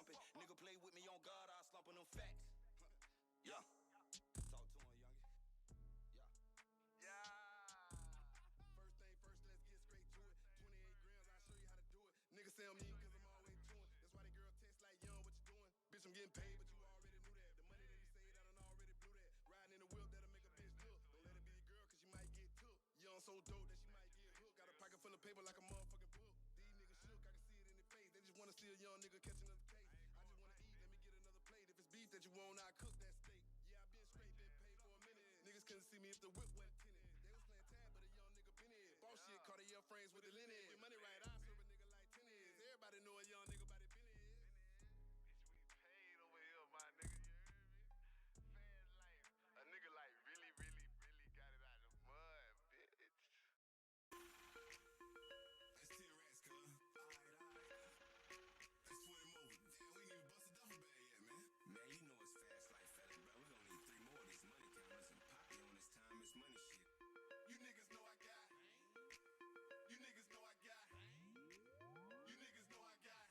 slumping. Nigga play with me on God, I slump on them facts. Yeah. Talk to him, youngin'. Yeah. First thing first, let's get straight to it. 28 grams, I'll show you how to do it. Niggas say I'm mean cause I'm always doing. That's why the girl text like, young, what you doing? Bitch, I'm getting paid, but you already knew that. The money that he saved, I done already blew that. Riding in the whip, that'll make a bitch look. Don't let it be the girl, cause she might get took. Young so dope that she might get hooked. Got a pocket full of paper like a motherfucking book. These niggas shook, I can see it in their face. They just wanna see a young nigga catch another case. I just wanna eat, let me get another plate. If it's beef that you want, I cook that steak. Yeah, I been straight, been paid for a minute. Niggas couldn't see me if the whip wasn't tinted. They was playing tag, but a young nigga been in. Boss shit, Cartier frames with the linen. Get money right, I serve a nigga like tennis. Everybody know a young nigga by the business. Bitch, we paid over here, my nigga, you heard me? Fast life. A nigga like really got it out of the mud, bitch. That's 10 rats, cuz. Alright. That's 20 more. Damn, we ain't even bust a duffel bag yet, man. Man, you know it's fast life, fellas, bro. We gonna need 3 more of these money counters and poppy on this time. It's money shit. You niggas know I got. You niggas know I got. You niggas know I got.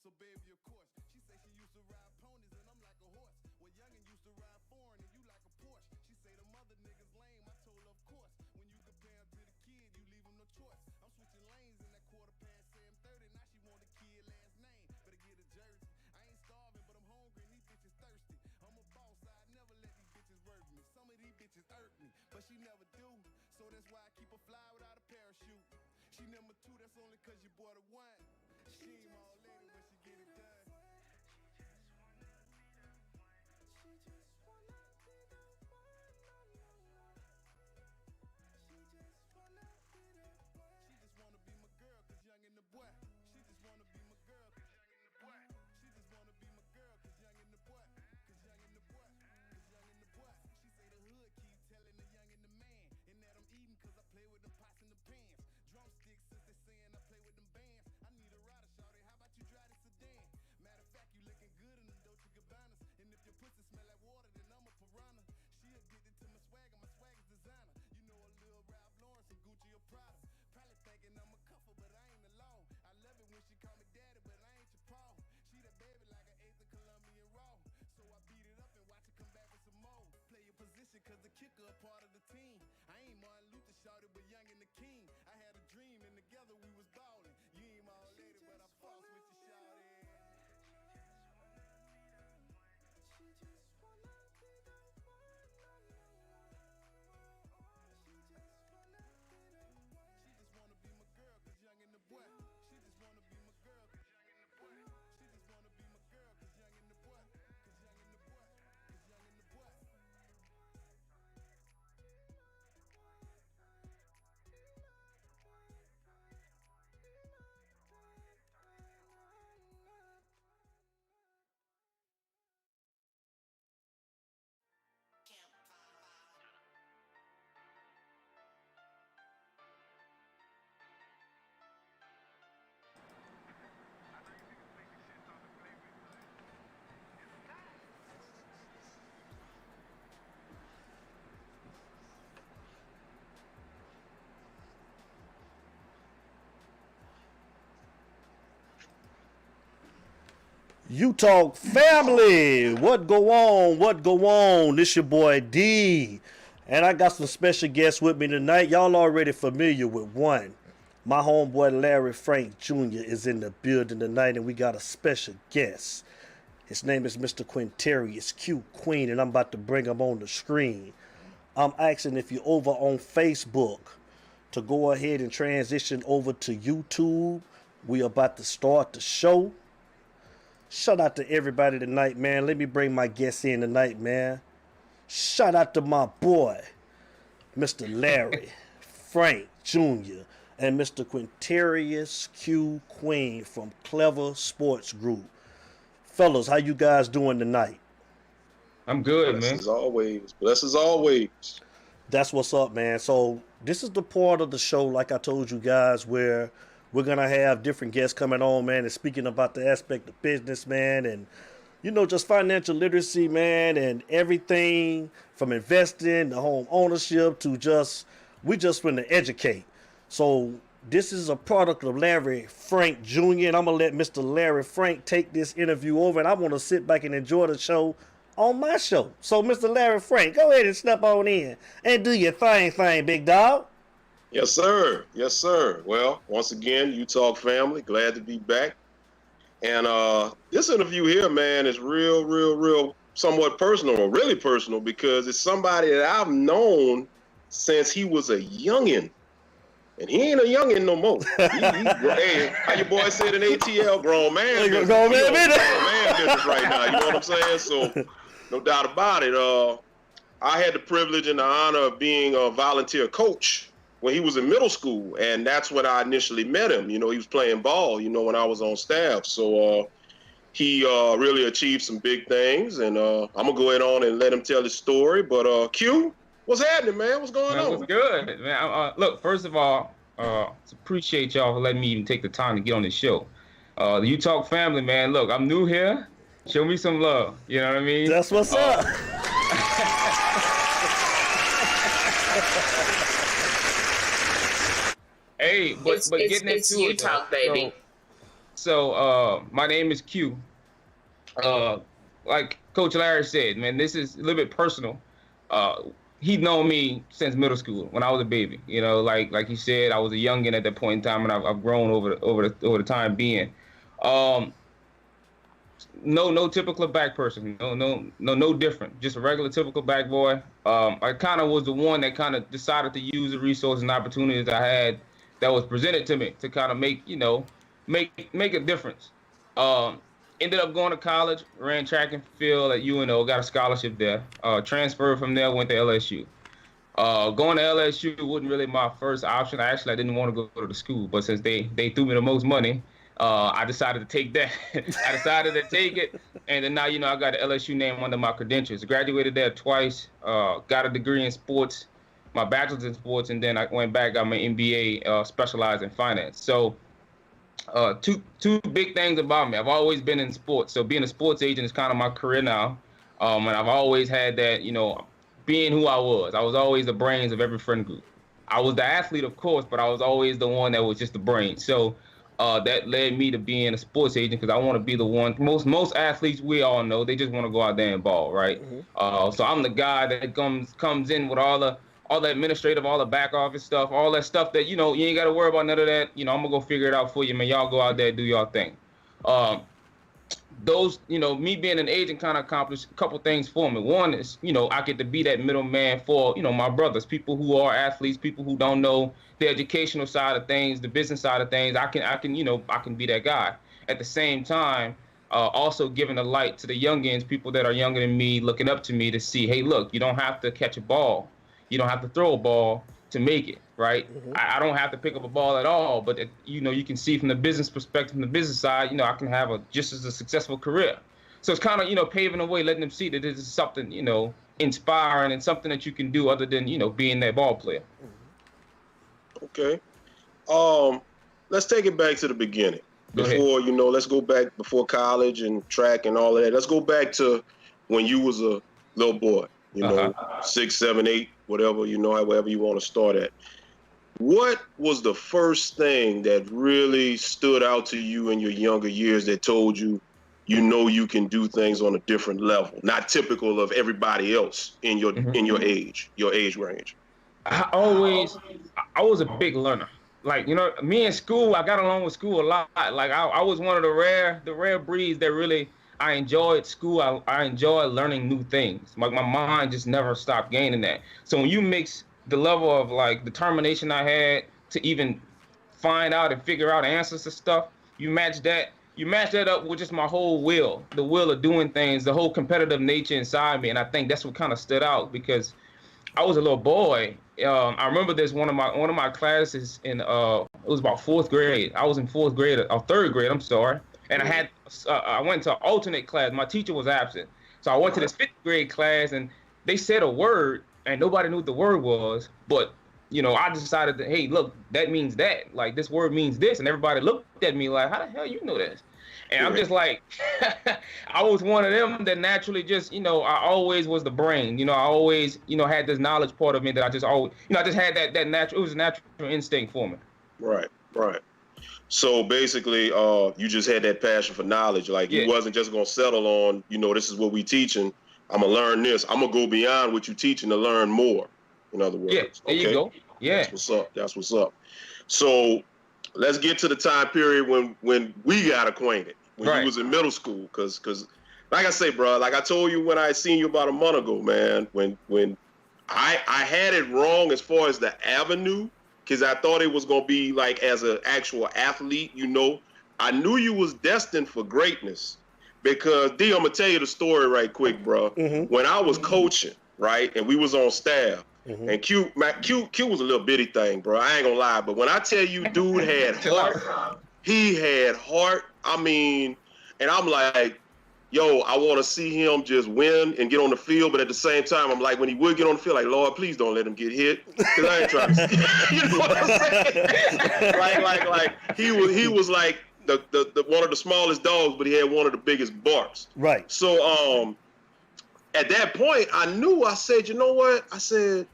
So baby, of course, she say she used to ride ponies and I'm like a horse. Well, youngin' used to ride foreign and you like a Porsche. She say them other niggas lame, I told her of course. When you compare them to the kid, you leave them no choice. I'm switching lanes in that quarter past 7:30. Now she want a kid last name, better get a jersey. I ain't starving, but I'm hungry and these bitches thirsty. I'm a boss, I never let these bitches work me. Some of these bitches irk me, but she never do. So that's why I keep her fly without a parachute. She number 2, that's only cause you bought a 1. She ain't my old lady when she get it done. She just wanna be the one. She just wanna be the one. She just wanna be my girl, cause young in the boy. She just wanna be my girl, cause young in the boy. She just wanna be my girl, cause young in the boy. Cause young in the boy. Cause young in the boy. She say the hood keep telling the young and the man. And that I'm eating cause I play with the pots and the pans. Drumsticks since they saying I play with them bands. I need a rider, shawty, how about you drive this sedan? Matter of fact, you looking good in them Dolce Gabbanas. And if your pussy smell like water, then I'm a piranha. She addicted to my swag is designer. You know a little Ralph Lauren, some Gucci or Prada. Probably thinking I'm a couple, but I ain't alone. I love it when she call me daddy, but I ain't your paw. She that baby like an 8th of Colombian raw. So I beat it up and watch her come back with some more. Play your position cause the kicker a part of the team. I ain't Martin Luther shouted, but young and the king. I had a dream and together we was ballin'. You ain't my old lady, but I false with you, shouted. She just wanna be the one. She just wanna be the one. She just wanna be my girl, cause young in the boy. She just wanna be my girl, cause young in the boy. She just wanna be my girl, cause young in the boy. Cause young in the boy. Cause young in the boy. You Talk family, what go on? What go on? This your boy D, and I got some special guests with me tonight. Y'all already familiar with one. My homeboy Larry Frank Jr. is in the building tonight, and we got a special guest. His name is Mr. Quintarius Q Queen, and I'm about to bring him on the screen. I'm asking if you're over on Facebook to go ahead and transition over to YouTube. We about to start the show. Shout out to everybody tonight, man. Let me bring my guests in tonight, man. Shout out to my boy, Mr. Larry Frank Jr. and Mr. Quintarius Q Queen from Clever Sports Group. Fellas, how you guys doing tonight? I'm good, Bless man. as always. Bless as always. That's what's up, man. So this is the part of the show, like I told you guys, where we're going to have different guests coming on, man, and speaking about the aspect of business, man, and, you know, just financial literacy, man, and everything from investing to home ownership to we just want to educate. So this is a product of Larry Frank Jr., and I'm going to let Mr. Larry Frank take this interview over, and I want to sit back and enjoy the show on my show. So, Mr. Larry Frank, go ahead and step on in and do your thing, big dog. Yes, sir. Yes, sir. Well, once again, You Talk family, glad to be back. And this interview here, man, is real, somewhat personal, or really personal, because it's somebody that I've known since he was a youngin'. And he ain't a youngin' no more. Hey, how your boy said in ATL, grown man business. Grown man business right now, you know what I'm saying? So, no doubt about it. I had the privilege and the honor of being a volunteer coach when he was in middle school, and that's when I initially met him. You know, he was playing ball, you know, when I was on staff. So he really achieved some big things, and I'm going to go ahead on and let him tell his story. But Q, what's happening, man? What's going on? What's good, man? Look, first of all, appreciate y'all for letting me even take the time to get on the show. The You Talk family, man, look, I'm new here. Show me some love, you know what I mean? That's what's up. Hey, but getting into You it, Talk, baby. So my name is Q. Like Coach Larry said, man, this is a little bit personal. He'd known me since middle school when I was a baby. You know, like he said, I was a youngin at that point in time, and I've grown over the time being. No typical back person. No different. Just a regular typical back boy. I kind of was the one that kind of decided to use the resources and opportunities I had that was presented to me to kind of make a difference. Ended up going to college, ran track and field at UNO, got a scholarship there. Transferred from there, went to LSU. Going to LSU wasn't really my first option. I didn't want to go to the school, but since they threw me the most money, I decided to take that. I decided to take it, and then now I got an LSU name under my credentials. Graduated there twice. Got a degree in sports, my bachelor's in sports, and then I went back, got my MBA, specialized in finance. So two big things about me. I've always been in sports, so being a sports agent is kind of my career now, and I've always had that, being who I was. I was always the brains of every friend group. I was the athlete, of course, but I was always the one that was just the brain. So that led me to being a sports agent because I want to be the one. Most athletes, we all know, they just want to go out there and ball, right? Mm-hmm. So I'm the guy that comes in with all the administrative, all the back office stuff, all that stuff that you ain't got to worry about none of that. I'm gonna go figure it out for you, man. Y'all go out there, do y'all thing. Those, me being an agent kind of accomplished a couple things for me. One is, I get to be that middleman for, my brothers, people who are athletes, people who don't know the educational side of things, the business side of things. I can be that guy. At the same time, also giving a light to the youngins, people that are younger than me, looking up to me to see, hey, look, you don't have to catch a ball. You don't have to throw a ball to make it, right? Mm-hmm. I don't have to pick up a ball at all, but you can see from the business perspective, from the business side, I can have just as a successful career. So it's kind of, paving the way, letting them see that this is something, inspiring and something that you can do other than, being that ball player. Okay. Let's take it back to the beginning. Let's go back before college and track and all of that. Let's go back to when you was a little boy, 6, 7, 8, whatever, however you want to start at. What was the first thing that really stood out to you in your younger years that told you, you can do things on a different level, not typical of everybody else in your age range? I was a big learner. Like, me in school, I got along with school a lot. Like I was one of the rare breeds that really, I enjoyed school. I enjoyed learning new things. Like my mind just never stopped gaining that. So when you mix the level of like determination I had to even find out and figure out answers to stuff, you match that up with just my whole the will of doing things, the whole competitive nature inside me. And I think that's what kind of stood out because I was a little boy. I remember this one of my classes in it was about 4th grade. I was in 4th grade or 3rd grade. I'm sorry. And I went to an alternate class. My teacher was absent. So I went to this 5th grade class and they said a word and nobody knew what the word was. But, I decided that, hey, look, that means that. Like, this word means this. And everybody looked at me like, how the hell you know this? And I'm just like, I was one of them that naturally just, I always was the brain. I always, had this knowledge part of me that I just always, I just had that natural, it was a natural instinct for me. Right. So basically, you just had that passion for knowledge. Like, you wasn't just going to settle on, this is what we teaching. I'm going to learn this. I'm going to go beyond what you're teaching to learn more, in other words. Yeah, there you go. Yeah. That's what's up. So let's get to the time period when we got acquainted, when you was in middle school. Because like I say, bro, like I told you when I seen you about a month ago, man, when I had it wrong as far as the avenue, because I thought it was going to be like as an actual athlete, I knew you was destined for greatness because, D, I'm going to tell you the story right quick, bro. Mm-hmm. When I was coaching, right, and we was on staff, and Q was a little bitty thing, bro. I ain't going to lie, but when I tell you dude had heart, he had heart, I mean, and I'm like, yo, I want to see him just win and get on the field, but at the same time, I'm like, when he would get on the field, like, Lord, please don't let him get hit, because I ain't trying to, you know what I'm saying? like he was like the one of the smallest dogs, but he had one of the biggest barks. Right. So at that point, I said, you know what? I said,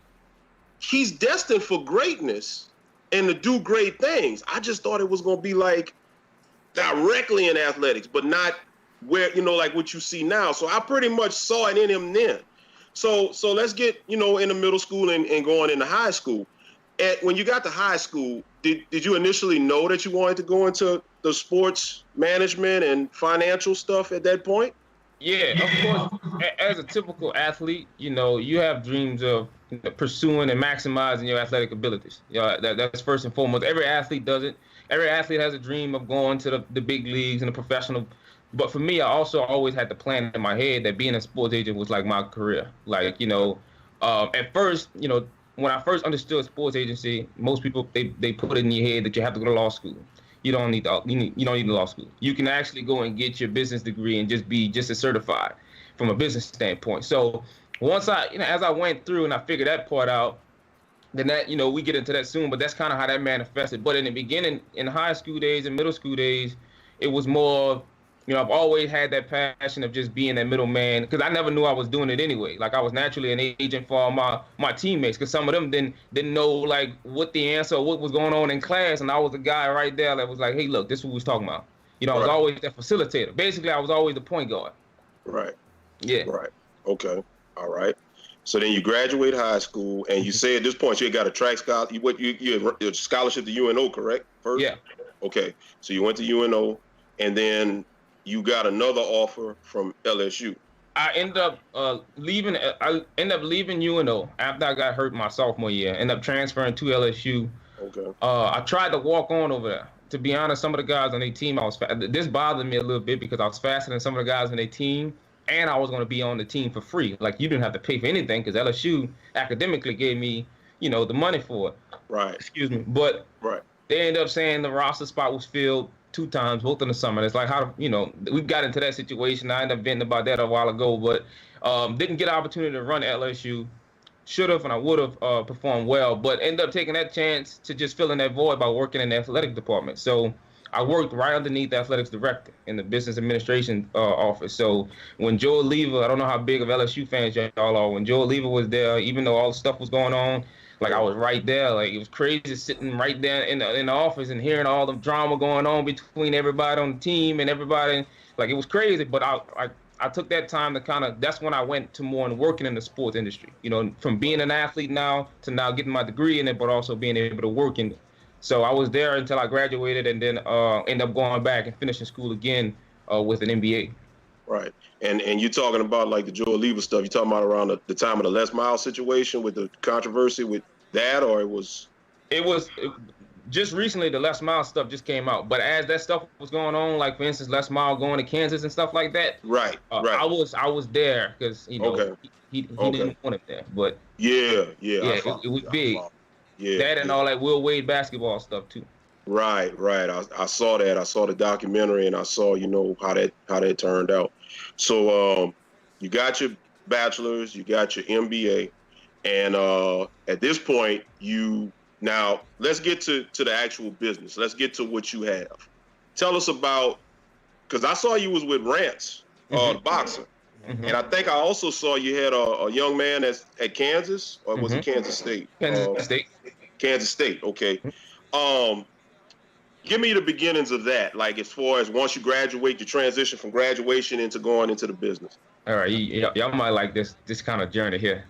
he's destined for greatness and to do great things. I just thought it was going to be like directly in athletics, but not where, like what you see now. So I pretty much saw it in him then. So let's get, in the middle school and going into high school. When you got to high school, did you initially know that you wanted to go into the sports management and financial stuff at that point? Yeah, of course. As a typical athlete, you have dreams of pursuing and maximizing your athletic abilities. That's first and foremost. Every athlete does it. Every athlete has a dream of going to the big leagues and the professional. But for me, I also always had the plan in my head that being a sports agent was like my career. Like, at first, when I first understood sports agency, most people they put it in your head that you have to go to law school. You don't need law school. You can actually go and get your business degree and just be just as certified from a business standpoint. So once as I went through and I figured that part out, then that, we get into that soon, but that's kind of how that manifested. But in the beginning, in high school days and middle school days, it was more, I've always had that passion of just being that middleman, because I never knew I was doing it anyway. Like, I was naturally an agent for all my teammates, because some of them didn't know, like, what the answer or what was going on in class, and I was the guy right there that was like, hey, look, this is what we was talking about. I was always that facilitator. Basically, I was always the point guard. Right. Yeah. Right. Okay. All right. So then you graduate high school, and you say at this point you got a track scholarship. You had a scholarship to UNO, correct? First? Yeah. Okay. So you went to UNO, and then you got another offer from LSU. I ended up leaving UNO after I got hurt my sophomore year. Ended up transferring to LSU. Okay. I tried to walk on over there. To be honest, some of the guys on their team, this bothered me a little bit because I was faster than some of the guys on their team, and I was going to be on the team for free. Like, you didn't have to pay for anything because LSU academically gave me, the money for it. Right. Excuse me. But they ended up saying the roster spot was filled 2 times, both in the summer. It's like, we got into that situation. I ended up venting about that a while ago, but didn't get an opportunity to run at LSU. Should have, and I would have performed well, but ended up taking that chance to just fill in that void by working in the athletic department. So I worked right underneath the athletics director in the business administration office. So when Joe Lever, I don't know how big of LSU fans y'all are, when Joe Lever was there, even though all the stuff was going on, like, I was right there. Like, it was crazy sitting right there in the office and hearing all the drama going on between everybody on the team and everybody. Like, it was crazy, but I took that time to that's when I went to more and working in the sports industry, from being an athlete now to now getting my degree in it, but also being able to work in it. So I was there until I graduated, and then ended up going back and finishing school again with an MBA. Right. And you're talking about, like, the Joe Lever stuff. You're talking about around the time of the Les Miles situation with the controversy with that, or it was just recently the Les Miles stuff just came out. But as that stuff was going on, like, for instance, Les Miles going to Kansas and stuff like that. Right. I was there because, he didn't want it there. But yeah, it was big. Yeah, that and all that Will Wade basketball stuff too. Right. I saw that. I saw the documentary, and I saw, how that turned out. So you got your bachelor's, you got your MBA, and at this point, now let's get to the actual business. Let's get to what you have. Tell us about, because I saw you was with Rance, the boxer, and I think I also saw you had a young man that's at Kansas, or was it Kansas State? Kansas State. Kansas State. Okay. Give me the beginnings of that, like, as far as once you graduate, your transition from graduation into going into the business. All right, y'all might like this kind of journey here.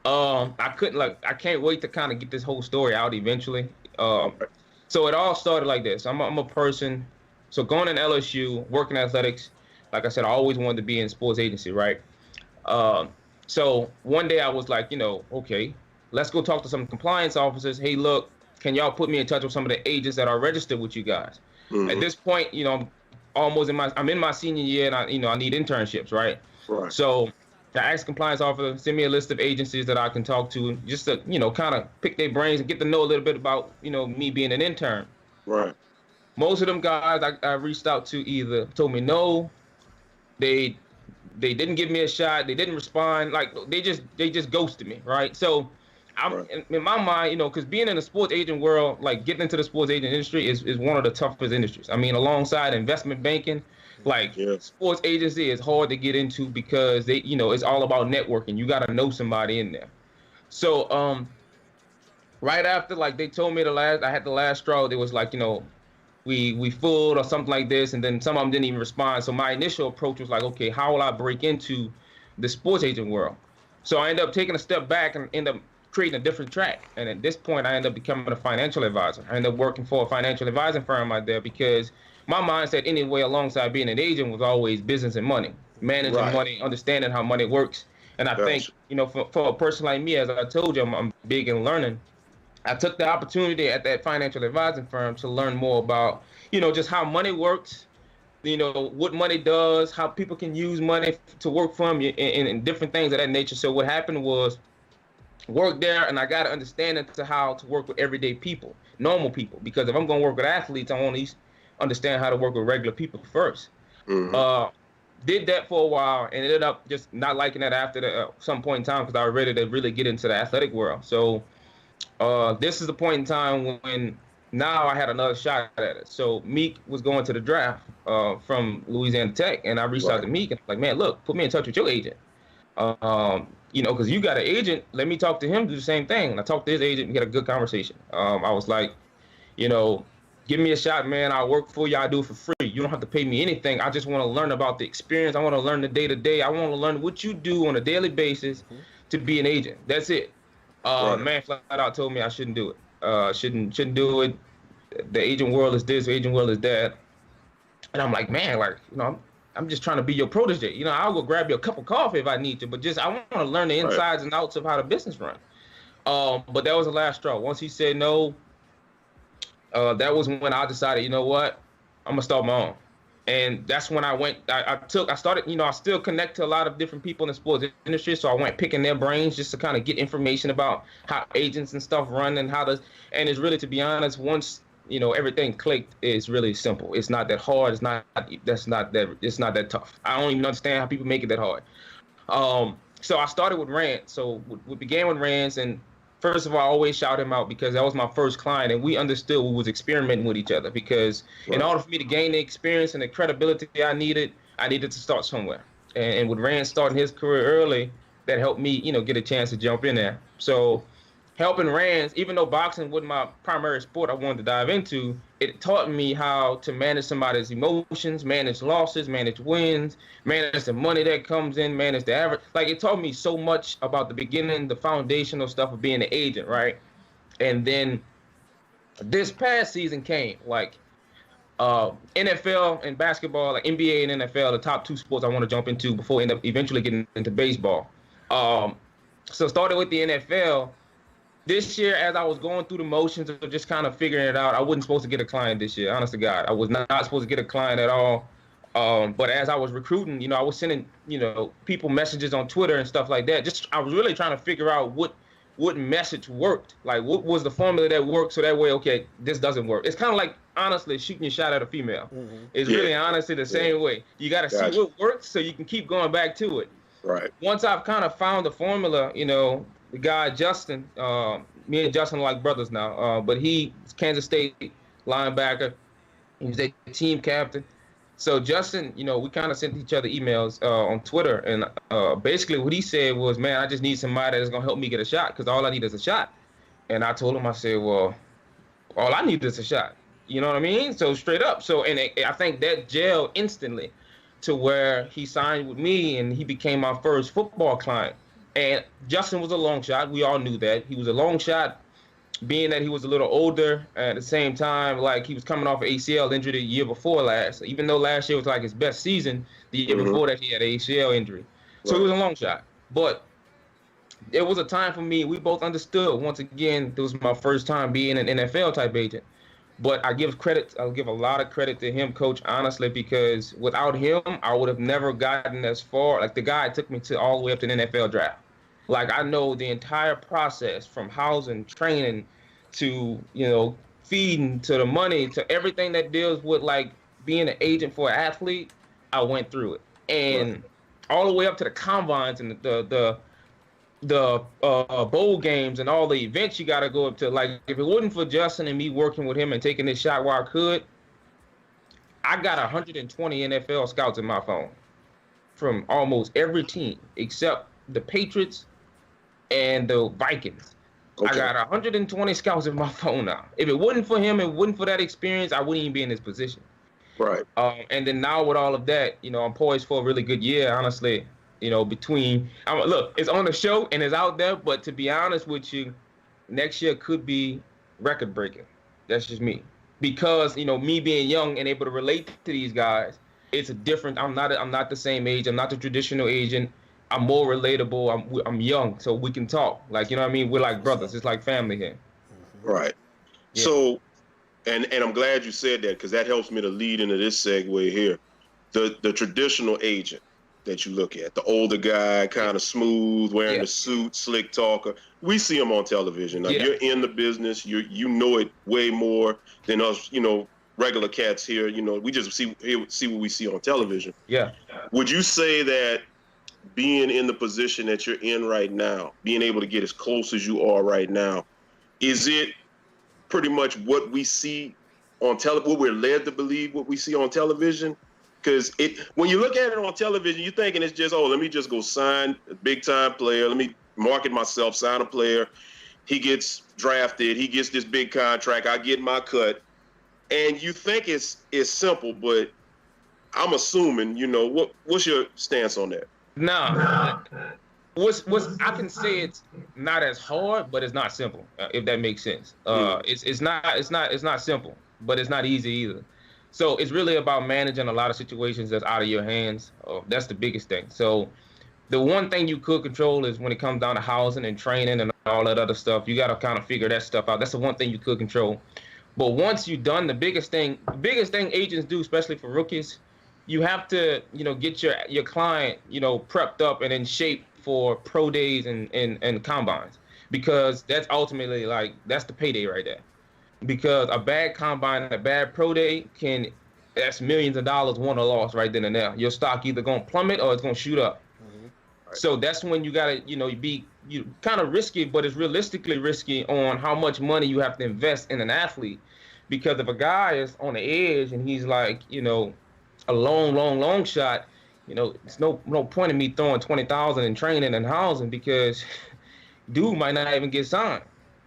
I can't wait to kind of get this whole story out eventually. So it all started like this. I'm a person, so going in LSU, working athletics, like I said, I always wanted to be in sports agency, right? So one day I was like, okay, let's go talk to some compliance officers. Hey, look, can y'all put me in touch with some of the agents that are registered with you guys? At this point, I'm almost I'm in my senior year, and I need internships, right? Right. So I asked compliance officer, send me a list of agencies that I can talk to, just to, kind of pick their brains and get to know a little bit about, me being an intern. Right. Most of them guys I reached out to either told me no, they didn't give me a shot, they didn't respond, like they just ghosted me, right? So in my mind, because being in the sports agent world, like getting into the sports agent industry is one of the toughest industries. I mean, alongside investment banking, sports agency is hard to get into because they, it's all about networking. You got to know somebody in there. So right after, like, they told me I had the last straw, they was like, we fooled or something like this, and then some of them didn't even respond. So my initial approach was like, okay, how will I break into the sports agent world? So I ended up taking a step back and end up creating a different track. And at this point, I ended up becoming a financial advisor. I ended up working for a financial advising firm out there because my mindset anyway, alongside being an agent, was always business and money, managing money, understanding how money works. And I think, you know, for a person like me, as I told you, I'm big in learning. I took the opportunity at that financial advising firm to learn more about, you know, just how money works, you know, what money does, how people can use money to work from you, and different things of that nature. So what happened was work there, and I got to understand into how to work with everyday people, normal people, because if I'm going to work with athletes, I want to understand how to work with regular people first. Did that for a while and ended up just not liking that after some point in time because I was ready to really get into the athletic world. So this is the point in time when now I had another shot at it. So Meek was going to the draft from Louisiana Tech, and I reached out to Meek and like, man, look, put me in touch with your agent. You know, because you got an agent, let me talk to him, do the same thing. And I talked to his agent and get a good conversation. I was like, you know, give me a shot, man. I'll work for you. I'll do it for free. You don't have to pay me anything. I just want to learn about the experience. I want to learn the day-to-day. I want to learn what you do on a daily basis to be an agent. That's it. Man flat out told me I shouldn't do it. Shouldn't do it. The agent world is this, the agent world is that. And I'm like, man, like, you know, I'm just trying to be your protege. You know, I'll go grab you a cup of coffee if I need to, but just I want to learn the insides and outs of how the business runs. But that was the last straw. Once he said no, that was when I decided, you know what, I'm gonna start my own. And that's when I started, you know, I still connect to a lot of different people in the sports industry. So I went picking their brains just to kind of get information about how agents and stuff run and and it's really, to be honest, once, you know, everything clicked, it's really simple. It's not that hard. It's not that tough. I don't even understand how people make it that hard. So I started with Rand. So we began with Rand's, and first of all, I always shout him out because that was my first client, and we understood we was experimenting with each other because in order for me to gain the experience and the credibility I needed to start somewhere. And with Rand starting his career early, that helped me, you know, get a chance to jump in there. So helping Rand, even though boxing wasn't my primary sport I wanted to dive into, it taught me how to manage somebody's emotions, manage losses, manage wins, manage the money that comes in, manage the average. Like, it taught me so much about the beginning, the foundational stuff of being an agent, right? And then this past season came, like NFL and basketball, like NBA and NFL, the top two sports I want to jump into before I end up eventually getting into baseball. So started with the NFL. This year, as I was going through the motions of just kind of figuring it out, I wasn't supposed to get a client this year. Honest to God, I was not supposed to get a client at all. But as I was recruiting, you know, I was sending, you know, people messages on Twitter and stuff like that. I was really trying to figure out what message worked. Like, what was the formula that worked so that way, okay, this doesn't work. It's kind of like, honestly, shooting your shot at a female. It's really honestly the same way. You got to see what works so you can keep going back to it. Right. Once I've kind of found the formula, you know, the guy Justin, me and Justin are like brothers now, but he's Kansas State linebacker. He's a team captain. So Justin, you know, we kind of sent each other emails on Twitter, and basically what he said was, man, I just need somebody that's gonna help me get a shot because all I need is a shot. And I told him, I said, well, all I need is a shot. You know what I mean? So straight up. So, and I think that gelled instantly to where he signed with me and he became my first football client. And Justin was a long shot. We all knew that. He was a long shot, being that he was a little older. At the same time, like, he was coming off an ACL injury the year before last. Even though last year was like his best season, the year before that he had an ACL injury. So he was a long shot. But it was a time for me. We both understood. Once again, it was my first time being an NFL type agent. But I'll give a lot of credit to him, Coach, honestly, because without him, I would have never gotten as far. Like, the guy took me to all the way up to the NFL draft. Like, I know the entire process from housing, training, to, you know, feeding, to the money, to everything that deals with, like, being an agent for an athlete. I went through it. And all the way up to the combines and the bowl games and all the events you got to go up to. Like, if it wasn't for Justin and me working with him and taking this shot while I could, I got 120 NFL scouts in my phone from almost every team except the Patriots and the Vikings. I got 120 scouts in my phone now. If it wasn't for him, it wasn't for that experience, I wouldn't even be in this position. Right. And then now with all of that, I'm poised for a really good year, honestly. Look, it's on the show and it's out there, but to be honest with you, next year could be record breaking. That's just me. Because, me being young and able to relate to these guys, it's a different, I'm not the same age. I'm not the traditional agent. I'm more relatable. I'm young, so we can talk. Like, you know what I mean? We're like brothers. It's like family here. Right. Yeah. So, and I'm glad you said that, because that helps me to lead into this segue here. The traditional agent that you look at, the older guy, kind of smooth, wearing a suit, slick talker. We see him on television. Now, you're in the business. You know it way more than us, regular cats here. We just see what we see on television. Yeah. Would you say that being in the position that you're in right now, being able to get as close as you are right now, is it pretty much what we see on television, what we're led to believe what we see on television? Because when you look at it on television, you're thinking it's just, let me just go sign a big-time player. Let me market myself, sign a player. He gets drafted. He gets this big contract. I get my cut. And you think it's simple, but I'm assuming, what's your stance on that? Nah. I can say it's not as hard, but it's not simple, if that makes sense. It's not simple, but it's not easy either. So it's really about managing a lot of situations that's out of your hands. That's the biggest thing. So the one thing you could control is when it comes down to housing and training and all that other stuff. You got to kind of figure that stuff out. That's the one thing you could control. But once you're done, the biggest thing agents do, especially for rookies, you have to, get your client, prepped up and in shape for pro days and combines, because that's ultimately that's the payday right there. Because a bad combine and a bad pro day that's millions of dollars won or lost right then and there. Your stock either gonna plummet or it's gonna shoot up. Mm-hmm. Right. So that's when you gotta, you kind of risky, but it's realistically risky on how much money you have to invest in an athlete. Because if a guy is on the edge and he's like, a long shot, it's no point in me throwing $20,000 in training and housing, because dude might not even get signed,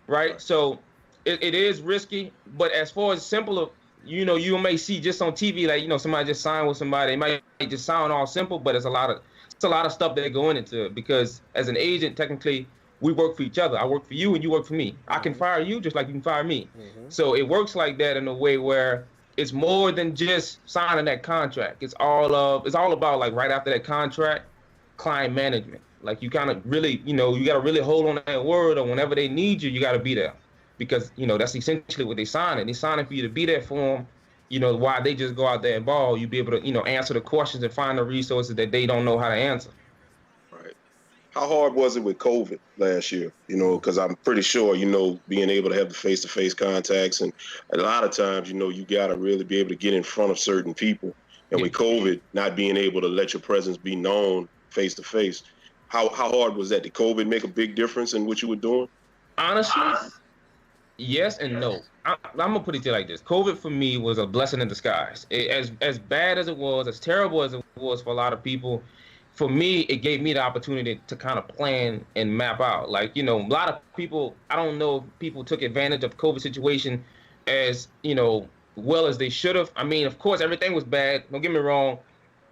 right? So it is risky, but as far as simple, you may see just on TV, somebody just signed with somebody. It might just sound all simple, but it's a lot of stuff that go into it, because as an agent, technically, we work for each other. I work for you and you work for me. I can fire you just like you can fire me. Mm-hmm. So it works like that in a way where it's more than just signing that contract. It's all about right after that contract, client management. You kind of really, you got to really hold on that word, or whenever they need you, you got to be there, because that's essentially what they signing. They signing for you to be there for them. Why they just go out there and ball, you be able to answer the questions and find the resources that they don't know how to answer. Right. How hard was it with COVID last year? Because I'm pretty sure, being able to have the face-to-face contacts, and a lot of times, you got to really be able to get in front of certain people. And with COVID, not being able to let your presence be known face-to-face, how hard was that? Did COVID make a big difference in what you were doing? Honestly, yes and no. I'm going to put it to you like this. COVID for me was a blessing in disguise. As bad as it was, as terrible as it was for a lot of people, for me, it gave me the opportunity to kind of plan and map out. A lot of people, I don't know if people took advantage of the COVID situation as, well as they should have. I mean, of course, everything was bad. Don't get me wrong.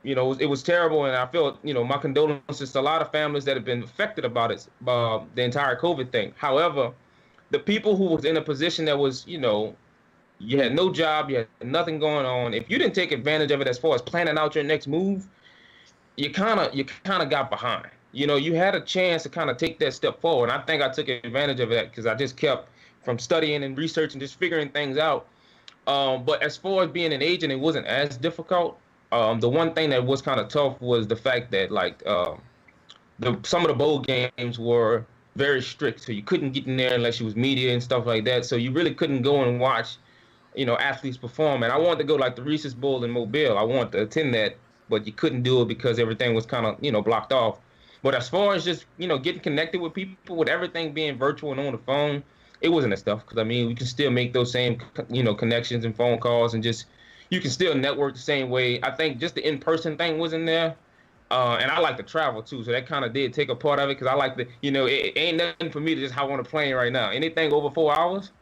It was terrible. And I feel, my condolences to a lot of families that have been affected about it, the entire COVID thing. However, the people who was in a position that was, you had no job, you had nothing going on. If you didn't take advantage of it as far as planning out your next move, you kind of got behind. You had a chance to kind of take that step forward. And I think I took advantage of that, because I just kept from studying and researching, just figuring things out. But as far as being an agent, it wasn't as difficult. The one thing that was kind of tough was the fact that some of the bowl games were very strict, so you couldn't get in there unless you was media and stuff like that. So you really couldn't go and watch, athletes perform. And I wanted to go the Reese's Bowl in Mobile. I wanted to attend that, but you couldn't do it because everything was kind of, blocked off. But as far as just, getting connected with people, with everything being virtual and on the phone, it wasn't that stuff. Because, we can still make those same, connections and phone calls, and just, you can still network the same way. I think just the in-person thing wasn't there. And I like to travel too, so that kind of did take a part of it because I like it ain't nothing for me to just hop on a plane right now. Anything over 4 hours,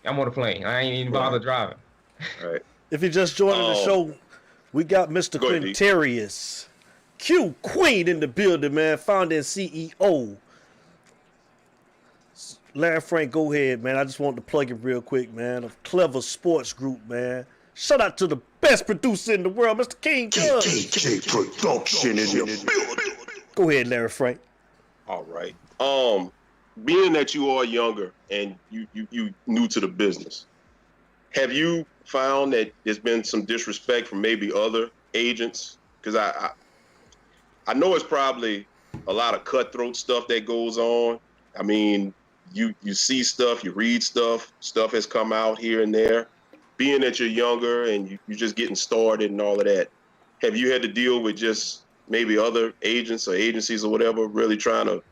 I'm on a plane. I ain't even bother driving. All right. If you just joining the show, we got Mr. Go ahead, D. Quintarius, Q Queen in the building, man. Founder and CEO. Larry Frank, go ahead, man. I just want to plug it real quick, man. Of Clever Sports Group, man. Shout out to the best producer in the world, Mr. King. KKK Production in the building. Go ahead, Larry Frank. All right. Being that you are younger and you new to the business, have you found that there's been some disrespect from maybe other agents? Because I know it's probably a lot of cutthroat stuff that goes on. I mean, you see stuff, you read stuff has come out here and there. Being that you're younger and you're just getting started and all of that, have you had to deal with just maybe other agents or agencies or whatever really trying to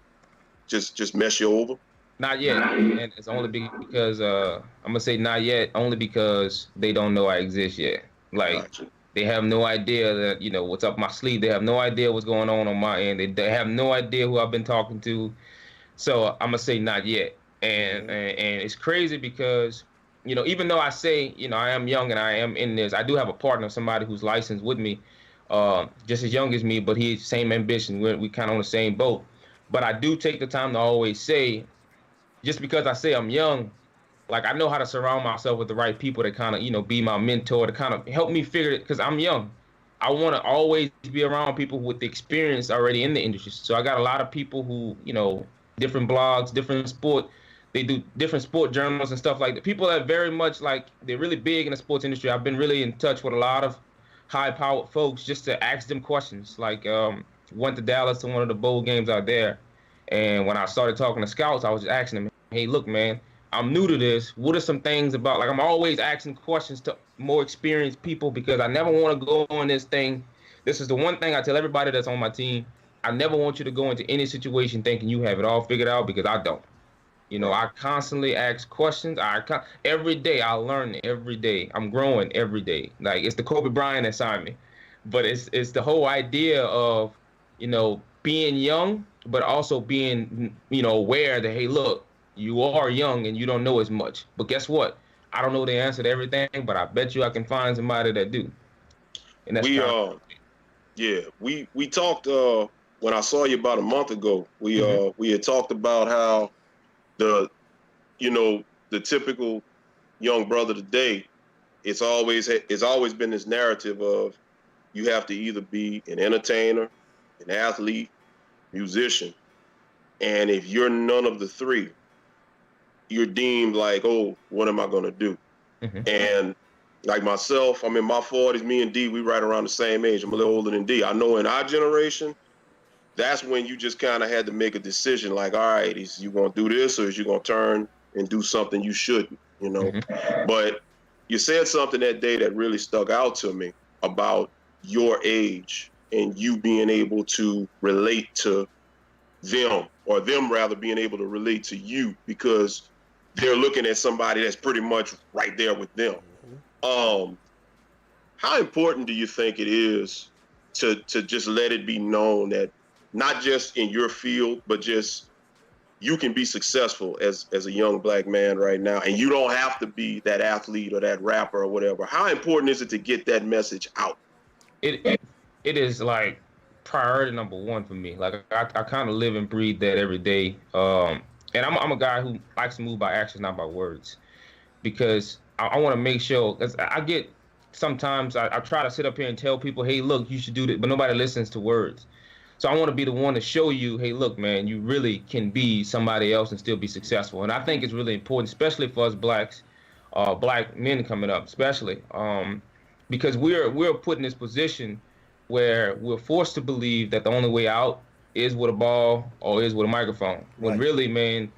just mess you over? Not yet, and it's only because I'm gonna say not yet, only because they don't know I exist yet. Like Gotcha. they have no idea that what's up my sleeve. They have no idea what's going on my end. They have no idea who I've been talking to. So I'm gonna say not yet, and it's crazy because even though I say I am young and I am in this, I do have a partner, somebody who's licensed with me, just as young as me, but he's same ambition. We kind of on the same boat. But I do take the time to always say, just because I say I'm young, like I know how to surround myself with the right people to kind of, be my mentor, to kind of help me figure it, because I'm young. I want to always be around people with the experience already in the industry. So I got a lot of people who, different blogs, different sport, they do different sport journals and stuff like that. People that very much like, they're really big in the sports industry. I've been really in touch with a lot of high-powered folks just to ask them questions. Like, went to Dallas to one of the bowl games out there. And when I started talking to scouts, I was just asking them, hey, look, man, I'm new to this. What are some things about, like, I'm always asking questions to more experienced people because I never want to go on this thing. This is the one thing I tell everybody that's on my team. I never want you to go into any situation thinking you have it all figured out, because I don't. I constantly ask questions. Every day I learn every day. I'm growing every day. Like, it's the Kobe Bryant that signed me. But it's the whole idea of, being young, but also being, aware that, hey, look, you are young and you don't know as much. But guess what? I don't know the answer to everything, but I bet you I can find somebody that do. And that's we talked when I saw you about a month ago. We had talked about how the typical young brother today, it's always been this narrative of you have to either be an entertainer, an athlete, musician, and if you're none of the three, you're deemed like, oh, what am I gonna do? And like myself, I'm in my 40s. Me and D, we right around the same age. I'm a little older than D. I know in our generation, that's when you just kind of had to make a decision. Like, all right, is you gonna do this, or is you gonna turn and do something you shouldn't? But you said something that day that really stuck out to me about your age and you being able to relate to them, or them rather being able to relate to you, because they're looking at somebody that's pretty much right there with them. How important do you think it is to just let it be known that not just in your field, but just you can be successful as a young black man right now, and you don't have to be that athlete or that rapper or whatever? How important is it to get that message out? It is like priority number one for me. Like I kind of live and breathe that every day. And I'm a guy who likes to move by actions, not by words, because I want to make sure. Cause I get sometimes I try to sit up here and tell people, hey, look, you should do this, but nobody listens to words. So I want to be the one to show you, hey, look, man, you really can be somebody else and still be successful. And I think it's really important, especially for us blacks, black men coming up, especially. Because we're put in this position where we're forced to believe that the only way out is with a ball or is with a microphone. When really, man,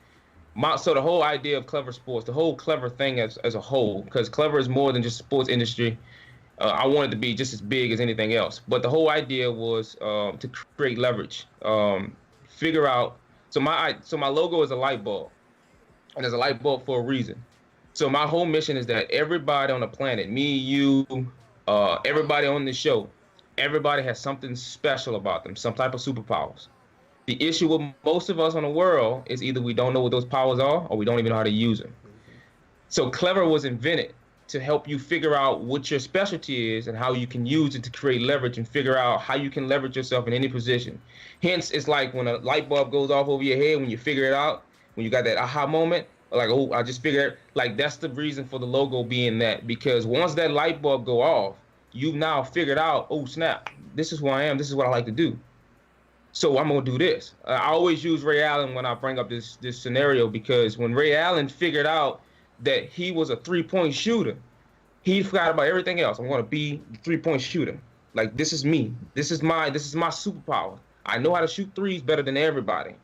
so the whole idea of Clever Sports, the whole Clever thing as a whole, because Clever is more than just sports industry. I wanted to be just as big as anything else. But the whole idea was to create leverage, figure out. So my logo is a light bulb, and there's a light bulb for a reason. So my whole mission is that everybody on the planet, me, you, everybody on the show, everybody has something special about them, some type of superpowers. The issue with most of us in the world is either we don't know what those powers are or we don't even know how to use them. So Clever was invented to help you figure out what your specialty is and how you can use it to create leverage and figure out how you can leverage yourself in any position. Hence, it's like when a light bulb goes off over your head, when you figure it out, when you got that aha moment, like, oh, I just figured, like, that's the reason for the logo being that, because once that light bulb go off, you've now figured out, oh, snap, this is who I am, this is what I like to do. So I'm gonna do this. I always use Ray Allen when I bring up this scenario, because when Ray Allen figured out that he was a three-point shooter, he forgot about everything else. I'm gonna be the three-point shooter. Like, this is me. This is my superpower. I know how to shoot threes better than everybody.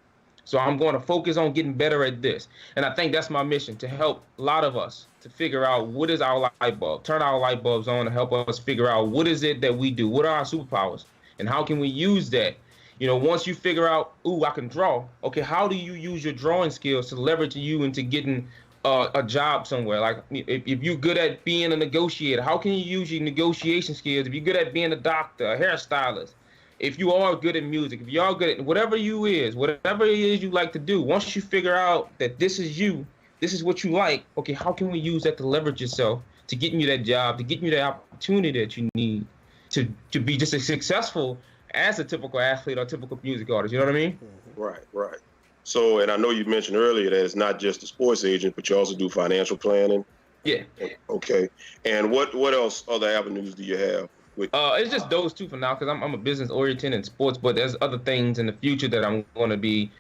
So I'm going to focus on getting better at this. And I think that's my mission, to help a lot of us to figure out what is our light bulb, turn our light bulbs on, and help us figure out what is it that we do, what are our superpowers, and how can we use that. You know, once you figure out, ooh, I can draw. Okay, how do you use your drawing skills to leverage you into getting a job somewhere? Like, if you're good at being a negotiator, how can you use your negotiation skills? If you're good at being a doctor, a hairstylist, if you are good at music, if you are good at whatever it is you like to do, once you figure out that this is you, this is what you like, okay, how can we use that to leverage yourself, to get you that job, to get you that opportunity that you need to be just as successful as a typical athlete or typical music artist, you know what I mean? Right. So, and I know you mentioned earlier that it's not just a sports agent, but you also do financial planning. Yeah. Okay. And what else other avenues do you have? It's just those two for now, because I'm a business oriented in sports, but there's other things in the future that I'm going to be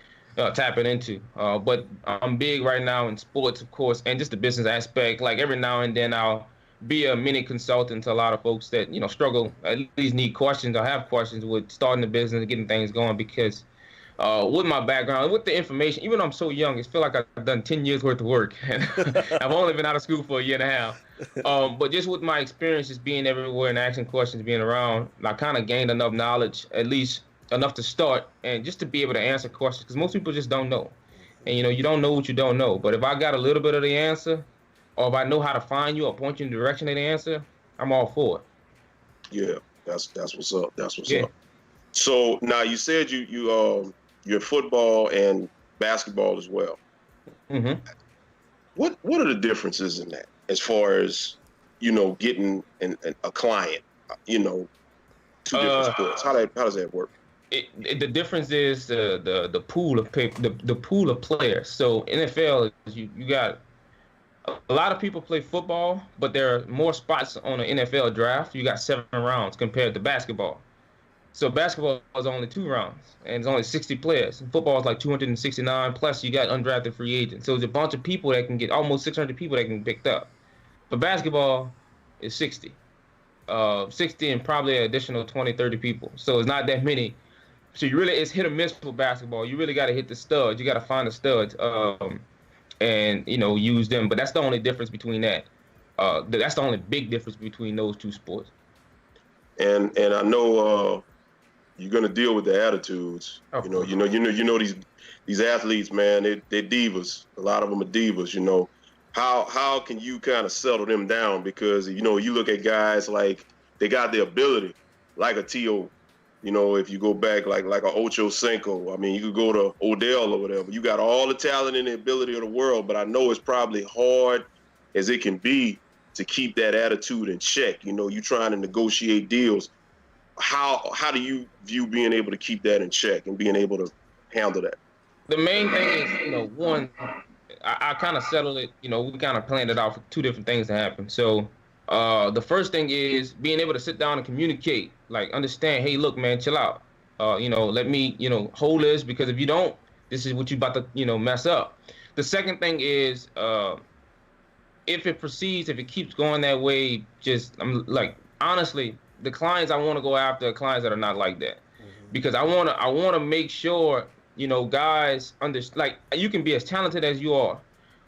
tapping into. But I'm big right now in sports, of course, and just the business aspect. Like, every now and then I'll be a mini consultant to a lot of folks that, you know, struggle, at least need questions or have questions with starting the business and getting things going, because with my background, with the information, even though I'm so young, it feels like I've done 10 years worth of work. I've only been out of school for a year and a half. But just with my experiences being everywhere and asking questions, being around, I kind of gained enough knowledge, at least enough to start, and just to be able to answer questions, because most people just don't know. And, you know, you don't know what you don't know. But if I got a little bit of the answer, or if I know how to find you or point you in the direction of the answer, I'm all for it. Yeah, that's what's up. That's what's up. So now you said you're football and basketball as well. Mm-hmm. What are the differences in that, as far as, you know, getting a client, you know, two different sports? How does that work? The difference is the pool of the pool of players. So NFL, you got a lot of people play football, but there are more spots on an NFL draft. You got 7 rounds compared to basketball. So basketball is only 2 rounds, and it's only 60 players. And football is like 269, plus you got undrafted free agents. So there's a bunch of people that can get, almost 600 people that can be picked up. But basketball is 60. 60 and probably an additional 20, 30 people. So it's not that many. So it's hit or miss for basketball. You really got to hit the studs. You got to find the studs and, you know, use them. But that's the only difference between that. That's the only big difference between those two sports. And I know you're gonna deal with the attitudes. You know these athletes, man. They're divas. A lot of them are divas. You know, how can you kind of settle them down? Because, you know, you look at guys like they got the ability, like a T.O. You know, if you go back like a Ocho Cinco, I mean, you could go to Odell or whatever. You got all the talent and the ability of the world, but I know it's probably hard as it can be to keep that attitude in check. You know, you trying to negotiate deals. How do you view being able to keep that in check and being able to handle that? The main thing is, you know, one, I kind of settled it. You know, we kind of planned it out for 2 different things to happen. So the first thing is being able to sit down and communicate, like, understand, hey, look, man, chill out. You know, let me, you know, hold this, because if you don't, this is what you about to, you know, mess up. The second thing is, if it proceeds, if it keeps going that way, I'm like, honestly, the clients I want to go after are clients that are not like that. Mm-hmm. Because I want to make sure, you know, guys like, you can be as talented as you are,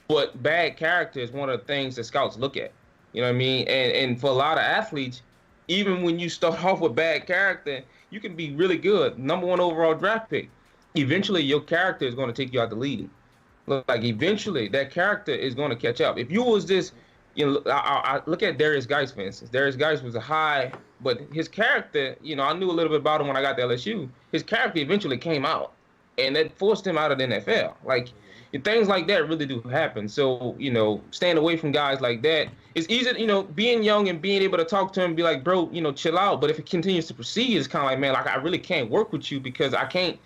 but bad character is one of the things that scouts look at. You know what I mean? And for a lot of athletes, even when you start off with bad character, you can be really good, #1 overall draft pick. Eventually, your character is going to take you out the league. Like, eventually, that character is going to catch up. If you was this, you know, I look at Darius Geis, for instance. Darius Geis was a high But his character, I knew a little bit about him when I got to LSU. His character eventually came out, and that forced him out of the NFL. Like, things like that really do happen. So, staying away from guys like that, it's easy, being young and being able to talk to him and be like, bro, chill out. But if it continues to proceed, it's kind of like, man, like, I really can't work with you because I can't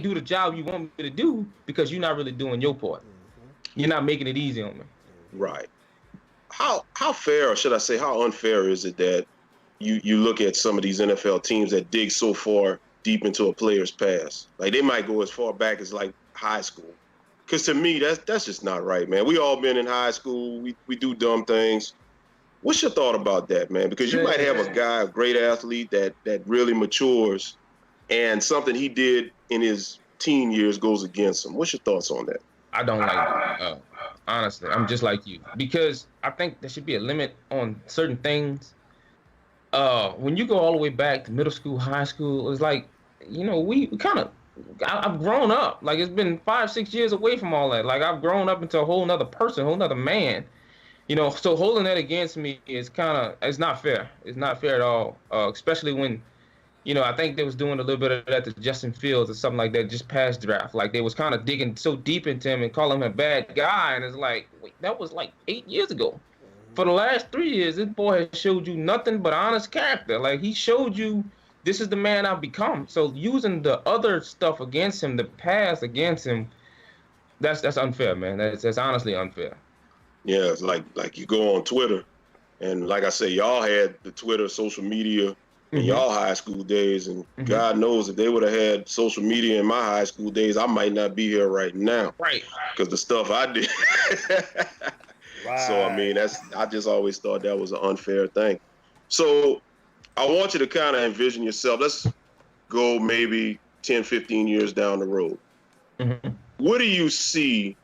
do the job you want me to do because you're not really doing your part. You're not making it easy on me. Right. How fair, or should I say, how unfair is it that you look at some of these NFL teams that dig so far deep into a player's past? Like, they might go as far back as, like, high school. Because to me, that's just not right, man. We all been in high school. We do dumb things. What's your thought about that, man? Because you might have a guy, a great athlete that really matures, and something he did in his teen years goes against him. What's your thoughts on that? I don't like that. Honestly, I'm just like you. Because I think there should be a limit on certain things. When you go all the way back to middle school, high school, it's like, we kind of, I've grown up. Like, it's been 5-6 years away from all that. Like, I've grown up into a whole nother person, a whole nother man. So holding that against me is it's not fair. It's not fair at all. Especially when, I think they was doing a little bit of that to Justin Fields or something like that, just past draft. Like, they was kind of digging so deep into him and calling him a bad guy. And it's like, wait, that was like 8 years ago. For the last 3 years, this boy has showed you nothing but honest character. Like, he showed you, this is the man I've become. So using the other stuff against him, the past against him, that's unfair, man. That's honestly unfair. Yeah, it's like you go on Twitter, and like I say, y'all had the Twitter, social media in y'all high school days, and God knows if they would have had social media in my high school days, I might not be here right now. Right. Because the stuff I did. Right. So, I mean, I just always thought that was an unfair thing. So I want you to kind of envision yourself. Let's go maybe 10, 15 years down the road. What do you see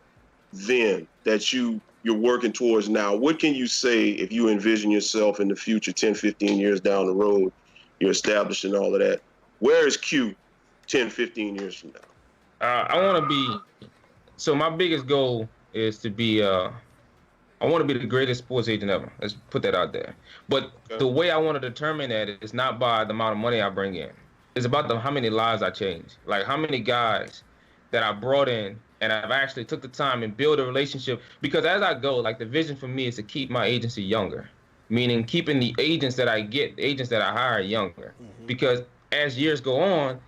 then that you're working towards now? What can you say if you envision yourself in the future, 10, 15 years down the road, you're establishing all of that? Where is Q 10, 15 years from now? I want to be, so my biggest goal is to be, I want to be the greatest sports agent ever. Let's put that out there. But the way I want to determine that is not by the amount of money I bring in. It's about how many lives I change. Like, how many guys that I brought in and I've actually took the time and build a relationship. Because as I go, like, the vision for me is to keep my agency younger. Meaning keeping the agents that I get, the agents that I hire younger. Because as years go on,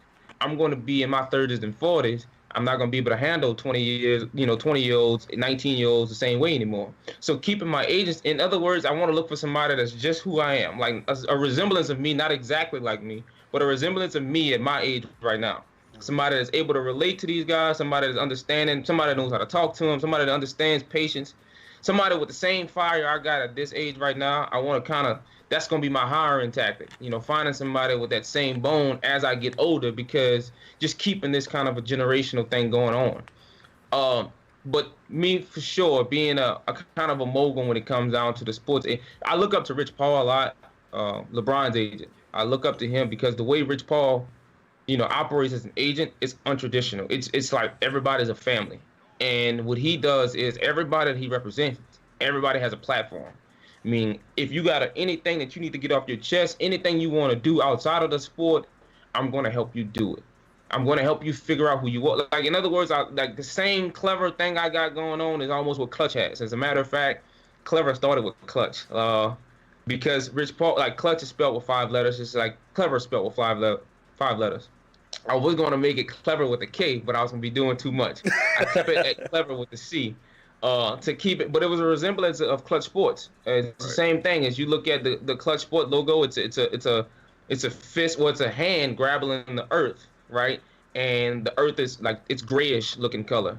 I'm going to be in my 30s and 40s. I'm not going to be able to handle 20-year-olds, 19-year-olds the same way anymore. So keeping my agents, in other words, I want to look for somebody that's just who I am, like a resemblance of me, not exactly like me, but a resemblance of me at my age right now. Somebody that's able to relate to these guys, somebody that's understanding, somebody that knows how to talk to them, somebody that understands patience, somebody with the same fire I got at this age right now. I want to that's going to be my hiring tactic, finding somebody with that same bone as I get older, because just keeping this kind of a generational thing going on. But me, for sure, being a kind of a mogul when it comes down to the sports. I look up to Rich Paul a lot, LeBron's agent. I look up to him because the way Rich Paul, operates as an agent is untraditional. It's like everybody's a family. And what he does is everybody that he represents, everybody has a platform. I mean, if you got anything that you need to get off your chest, anything you want to do outside of the sport, I'm going to help you do it. I'm going to help you figure out who you are. Like, in other words, like the same clever thing I got going on is almost what Clutch has. As a matter of fact, Clever started with Clutch. Because Rich Paul, like, Clutch is spelled with 5 letters. It's like Clever is spelled with 5 letters. I was going to make it Clever with a K, but I was going to be doing too much. I kept it at Clever with the C. To keep it, but it was a resemblance of Clutch Sports. It's the same thing as you look at the Clutch Sport logo. It's a fist, it's a hand grabbing the earth, right? And the earth is like, it's grayish looking color.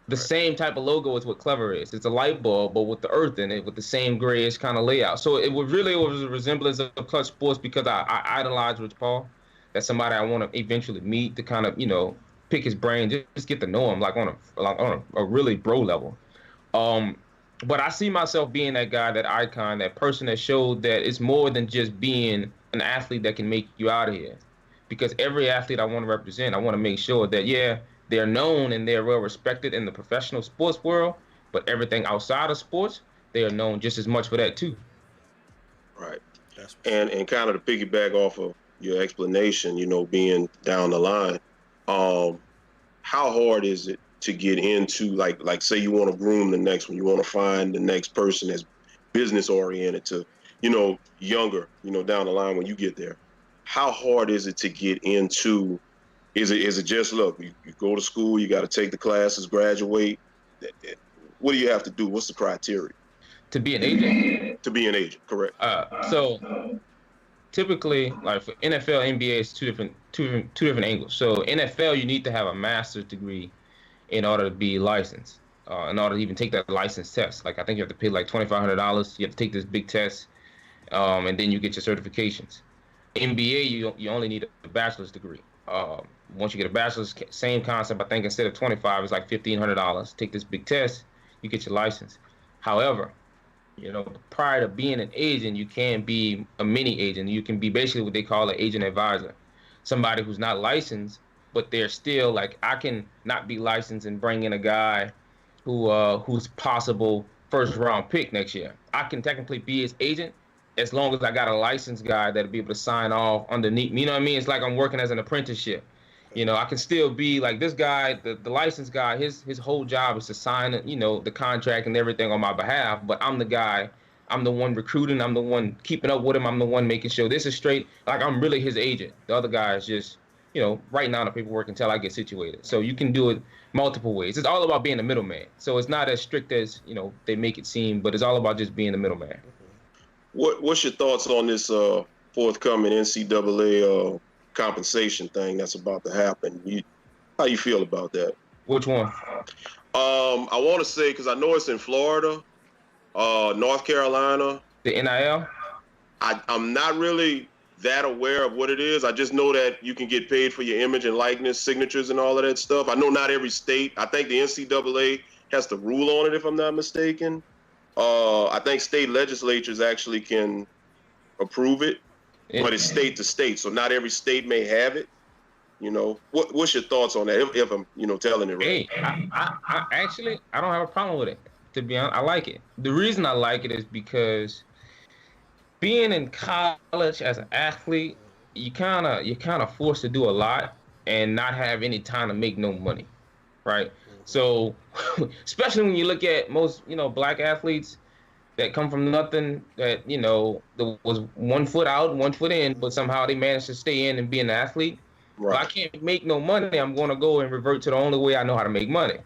The same type of logo is what Clever is. It's a light bulb, but with the earth in it, with the same grayish kind of layout. So it was a resemblance of Clutch Sports because I idolize Rich Paul. That's somebody I want to eventually meet to kind of pick his brain, just get to know him like on a really bro level. But I see myself being that guy, that icon, that person that showed that it's more than just being an athlete that can make you out of here. Because every athlete I want to represent, I want to make sure that, yeah, they're known and they're well respected in the professional sports world, but everything outside of sports, they are known just as much for that too. Right. And kind of to piggyback off of your explanation, being down the line, how hard is it to get into, like say you want to groom the next one, you want to find the next person that's business oriented to, younger, down the line when you get there. How hard is it to get into? Is it just, look, you go to school, you got to take the classes, graduate? What do you have to do? What's the criteria? To be an agent? To be an agent, correct. So typically, like for NFL, NBA, it's two different angles. So NFL, you need to have a master's degree in order to be licensed, in order to even take that license test. Like I think you have to pay like $2,500. You have to take this big test, and then you get your certifications. NBA, you only need a bachelor's degree. Once you get a bachelor's, same concept. I think instead of $25, it's like $1,500. Take this big test, you get your license. However, prior to being an agent, you can be a mini agent. You can be basically what they call an agent advisor, somebody who's not licensed, but they're still like, I can not be licensed and bring in a guy who's possible first round pick next year. I can technically be his agent as long as I got a licensed guy that'll be able to sign off underneath me. You know what I mean? It's like I'm working as an apprenticeship. I can still be like this guy, the licensed guy, his whole job is to sign, the contract and everything on my behalf. But I'm the guy, I'm the one recruiting, I'm the one keeping up with him, I'm the one making sure this is straight. Like I'm really his agent. The other guy is just, writing down the paperwork until I get situated. So you can do it multiple ways. It's all about being the middleman. So it's not as strict as, they make it seem, but it's all about just being the middleman. What's your thoughts on this forthcoming NCAA compensation thing that's about to happen? How you feel about that? Which one? I want to say, because I know it's in Florida, North Carolina. The NIL? I'm not really that aware of what it is. I just know that you can get paid for your image and likeness, signatures, and all of that stuff. I know not every state. I think the NCAA has to rule on it, if I'm not mistaken. I think state legislatures actually can approve it, but it's state to state, so not every state may have it. What's your thoughts on that? If I'm, telling it right. Hey, I actually don't have a problem with it. To be honest, I like it. The reason I like it is because being in college as an athlete, you kind of forced to do a lot and not have any time to make no money, right? So, especially when you look at most, black athletes that come from nothing, that, there was 1 foot out, 1 foot in, but somehow they managed to stay in and be an athlete. Right. If I can't make no money, I'm going to go and revert to the only way I know how to make money.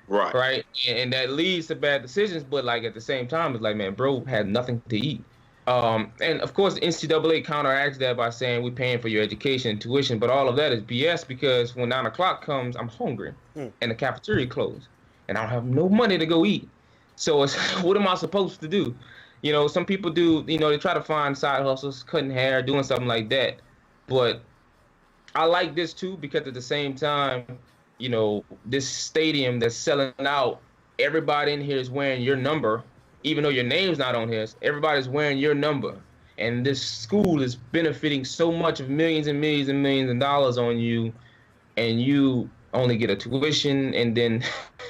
Right. Right. And that leads to bad decisions. But like at the same time, it's like, man, bro had nothing to eat. And of course, the NCAA counteracts that by saying we're paying for your education and tuition. But all of that is BS, because when 9 o'clock comes, I'm hungry and the cafeteria closed and I don't have no money to go eat. So it's, what am I supposed to do? Some people do, they try to find side hustles, cutting hair, doing something like that. But I like this too, because at the same time, this stadium that's selling out, everybody in here is wearing your number, even though your name's not on here. Everybody's wearing your number. And this school is benefiting so much of millions and millions and millions of dollars on you, and you only get a tuition, and then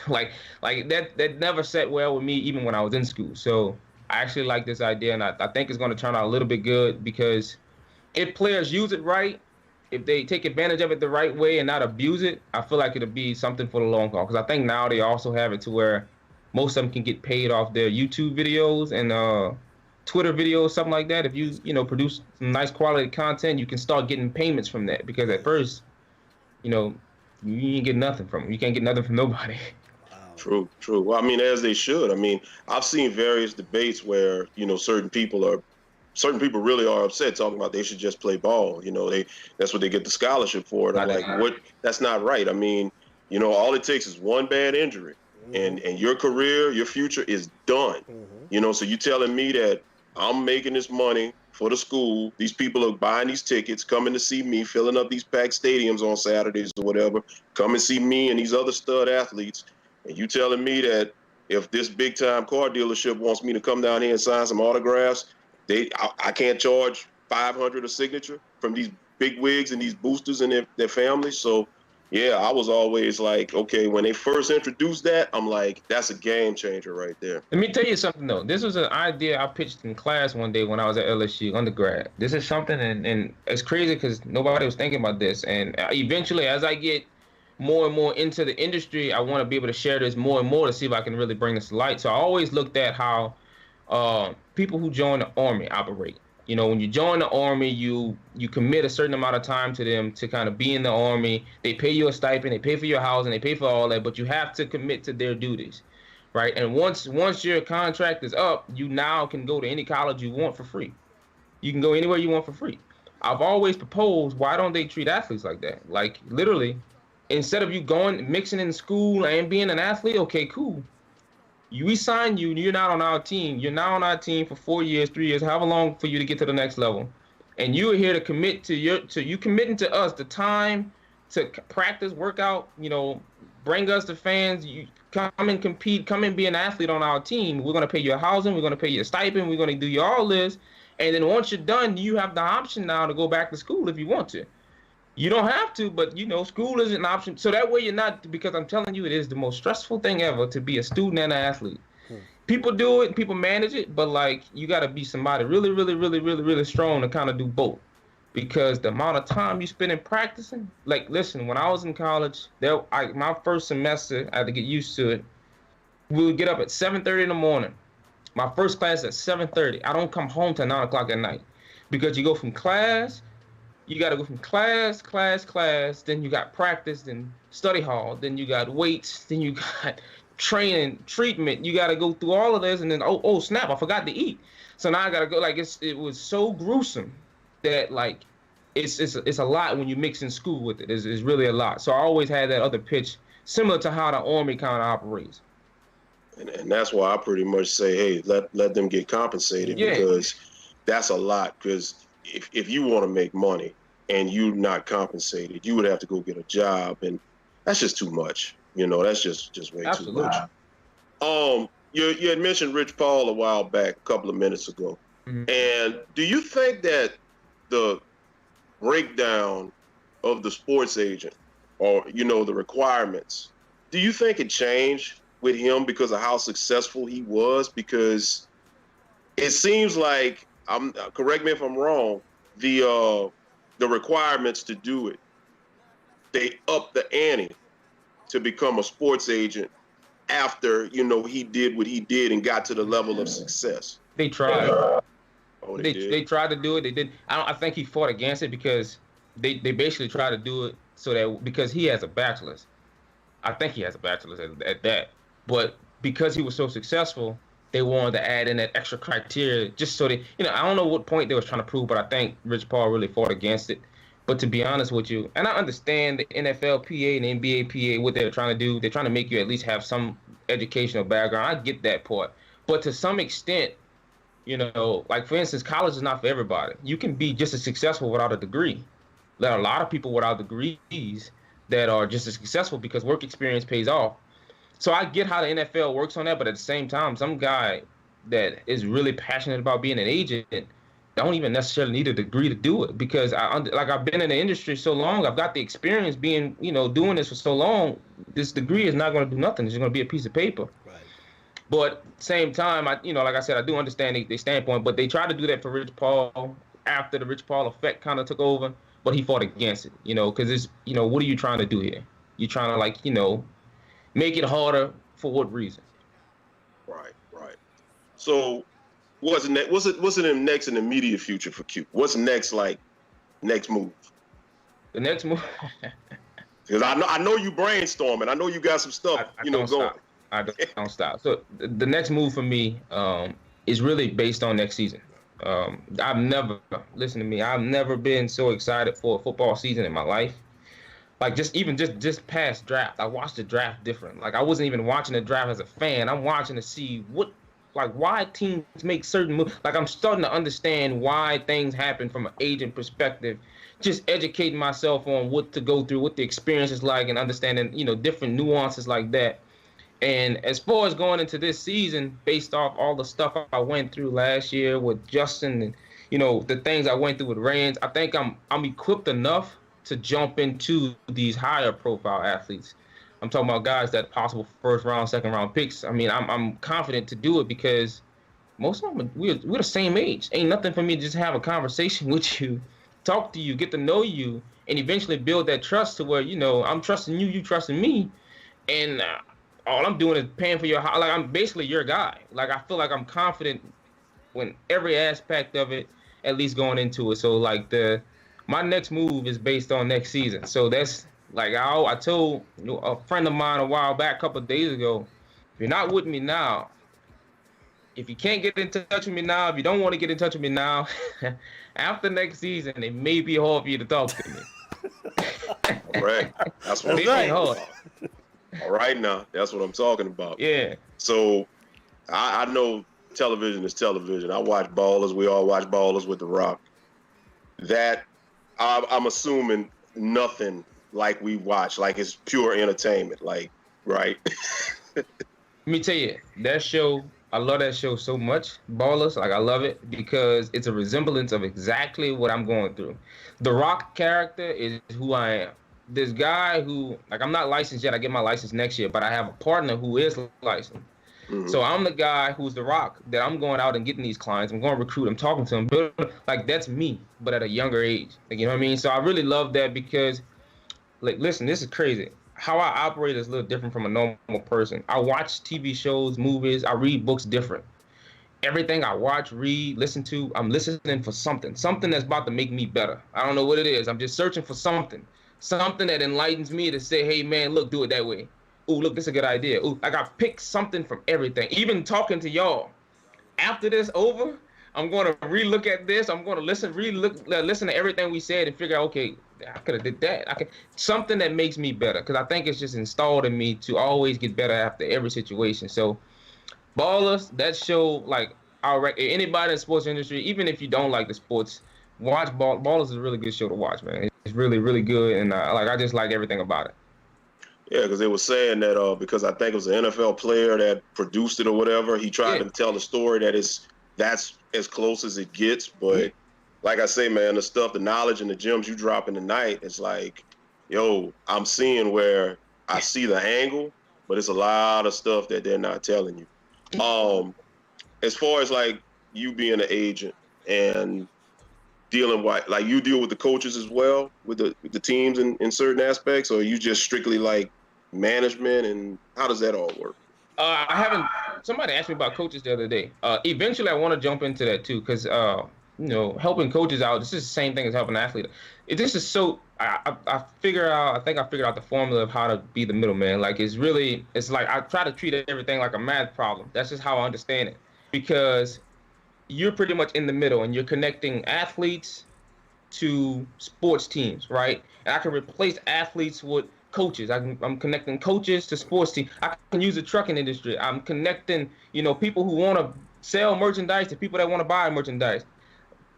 like that never sat well with me even when I was in school. So I actually like this idea, and I think it's going to turn out a little bit good, because if players use it right, if they take advantage of it the right way and not abuse it, I feel like it'll be something for the long haul. Because I think now they also have it to where most of them can get paid off their YouTube videos and Twitter videos, something like that. If you produce some nice quality content, you can start getting payments from that. Because at first, you ain't get nothing from them. You can't get nothing from nobody. True. Well, I mean, as they should. I mean, I've seen various debates where, certain people really are upset, talking about they should just play ball. That's what they get the scholarship for. And I'm like, what? That's not right. I mean, all it takes is one bad injury, and your career, your future is done. So you telling me that I'm making this money for the school, these people are buying these tickets, coming to see me, filling up these packed stadiums on Saturdays or whatever, come and see me and these other stud athletes, and you telling me that if this big-time car dealership wants me to come down here and sign some autographs, I can't charge $500 a signature from these big wigs and these boosters and their families. So, Yeah, I was always like, okay, when they first introduced that, I'm like, that's a game changer right there. Let me tell you something though. This was an idea I pitched in class one day when I was at LSU undergrad. This is something, and it's crazy because nobody was thinking about this. And eventually, as I get more and more into the industry, I want to be able to share this more and more to see if I can really bring this to light. So I always looked at how people who join the Army operate. You know, when you join the Army, you commit a certain amount of time to them to kind of be in the Army. They pay you a stipend, they pay for your housing, they pay for all that, but you have to commit to their duties, right? And once your contract is up, you now can go to any college you want for free. You can go anywhere you want for free. I've always proposed, why don't they treat athletes like that? Like literally, instead of you going mixing in school and being an athlete, okay, cool. We signed you, you're not on our team. You're now on our team for 4 years, 3 years, however long for you to get to the next level. And you are here to commit to you committing to us the time to practice, work out, you know, bring us the fans, you come and compete, come and be an athlete on our team. We're going to pay your housing, we're going to pay your stipend, we're going to do you all this. And then once you're done, you have the option now to go back to school if you want to. You don't have to, but, you know, school is an option. So that way you're not, because I'm telling you, it is the most stressful thing ever to be a student and an athlete. People do it, people manage it, but, like, you got to be somebody really, really, really, really, really strong to kind of do both. Because the amount of time you spend in practicing, like, listen, when I was in college, my first semester, I had to get used to it. We would get up at 7:30 in the morning. My first class at 7:30. I don't come home till 9 o'clock at night. Because you go from class, you got to go from class, then you got practice, then study hall, then you got weights, then you got training, treatment. You got to go through all of this, and then, oh snap, I forgot to eat. So now I got to go, like, it was so gruesome that, like, it's a lot when you mix in school with it. It's really a lot. So I always had that other pitch, similar to how the Army kind of operates. And that's why I pretty much say, hey, let them get compensated, because that's a lot. Because if you want to make money and you're not compensated, you would have to go get a job, and that's just too much. You know, that's just way too much. You had mentioned Rich Paul a while back, a couple of minutes ago. Mm-hmm. And do you think that the breakdown of the sports agent, or, you know, the requirements, do you think it changed with him because of how successful he was? Because it seems like, correct me if I'm wrong, the requirements to do it, they upped the ante to become a sports agent after, you know, he did what he did and got to the level of success. They tried. Oh, they tried to do it. They did. I think he fought against it because they basically tried to do it so that, because he has a bachelor's. I think he has a bachelor's at that. But because he was so successful, they wanted to add in that extra criteria just so they, you know, I don't know what point they was trying to prove, but I think Rich Paul really fought against it. But to be honest with you, and I understand the NFL PA and the NBA PA, what they're trying to do, they're trying to make you at least have some educational background. I get that part. But to some extent, you know, like, for instance, college is not for everybody. You can be just as successful without a degree. There are a lot of people without degrees that are just as successful because work experience pays off. So I get how the NFL works on that, but at the same time, some guy that is really passionate about being an agent don't even necessarily need a degree to do it, because I've been in the industry so long, I've got the experience being, you know, doing this for so long. This degree is not going to do nothing. It's going to be a piece of paper. Right. But at the same time, like I said, I do understand their standpoint, but they tried to do that for Rich Paul after the Rich Paul effect kind of took over, but he fought against it, you know, because it's, you know, what are you trying to do here? You're trying to, like, you know, make it harder for what reason? Right. So what's it next in the immediate future for Q? What's next, like, next move? The next move? Because I know you brainstorming. I know you got some stuff, going. Stop. I don't stop. So the next move for me is really based on next season. I've never been so excited for a football season in my life. Like, just past draft, I watched the draft different. Like, I wasn't even watching the draft as a fan. I'm watching to see why teams make certain moves. Like, I'm starting to understand why things happen from an agent perspective. Just educating myself on what to go through, what the experience is like, and understanding, you know, different nuances like that. And as far as going into this season, based off all the stuff I went through last year with Justin and, you know, the things I went through with Reigns, I think I'm equipped enough to jump into these higher profile athletes. I'm talking about guys that possible first round, second round picks. I mean, I'm confident to do it because most of them we're the same age. Ain't nothing for me to just have a conversation with you, talk to you, get to know you, and eventually build that trust to where I'm trusting you, you trusting me, and all I'm doing is paying for your like I'm basically your guy. Like I feel like I'm confident when every aspect of it, at least going into it. So like my next move is based on next season. So that's like I told a friend of mine a while back, a couple of days ago, if you're not with me now, if you can't get in touch with me now, if you don't want to get in touch with me now, after next season, it may be hard for you to talk to me. All right. That's what I'm talking about. All right now. That's what I'm talking about. Yeah. So I know television is television. I watch Ballers. We all watch Ballers with The Rock. That I'm assuming nothing like we watch. Like it's pure entertainment. Like, right? Let me tell you, that show, I love that show so much. Ballers, like I love it because it's a resemblance of exactly what I'm going through. The Rock character is who I am. This guy who, like I'm not licensed yet. I get my license next year, but I have a partner who is licensed. Mm-hmm. So I'm the guy who's the Rock that I'm going out and getting these clients. I'm going to recruit. I'm talking to them. Like that's me, but at a younger age. Like, you know what I mean? So I really love that because, like, listen, this is crazy. How I operate is a little different from a normal person. I watch TV shows, movies. I read books different. Everything I watch, read, listen to, I'm listening for something that's about to make me better. I don't know what it is. I'm just searching for something that enlightens me to say, hey, man, look, do it that way. Ooh, look, this is a good idea. Ooh, like I pick something from everything. Even talking to y'all. After this over, I'm going to relook at this. I'm going to listen to everything we said and figure out, okay, I could have did that. Something that makes me better because I think it's just installed in me to always get better after every situation. So, Ballers, that show, like, anybody in the sports industry, even if you don't like the sports, watch Ballers is a really good show to watch, man. It's really, really good, and I just like everything about it. Yeah, because they were saying that because I think it was an NFL player that produced it or whatever, he tried to tell the story that's as close as it gets. But like I say, man, the knowledge and the gems you drop in the night, it's like, yo, I'm seeing where I see the angle, but it's a lot of stuff that they're not telling you. As far as like you being an agent and dealing with, like you deal with the coaches as well, with the teams in certain aspects, or are you just strictly like management, and how does that all work? Somebody asked me about coaches the other day. Eventually I want to jump into that too, because helping coaches out, this is the same thing as helping an athlete. This is so, I think I figured out the formula of how to be the middleman. Like it's like I try to treat everything like a math problem. That's just how I understand it, because you're pretty much in the middle and you're connecting athletes to sports teams, right? And I can replace athletes with coaches. I'm connecting coaches to sports teams. I can use the trucking industry. I'm connecting, people who want to sell merchandise to people that want to buy merchandise.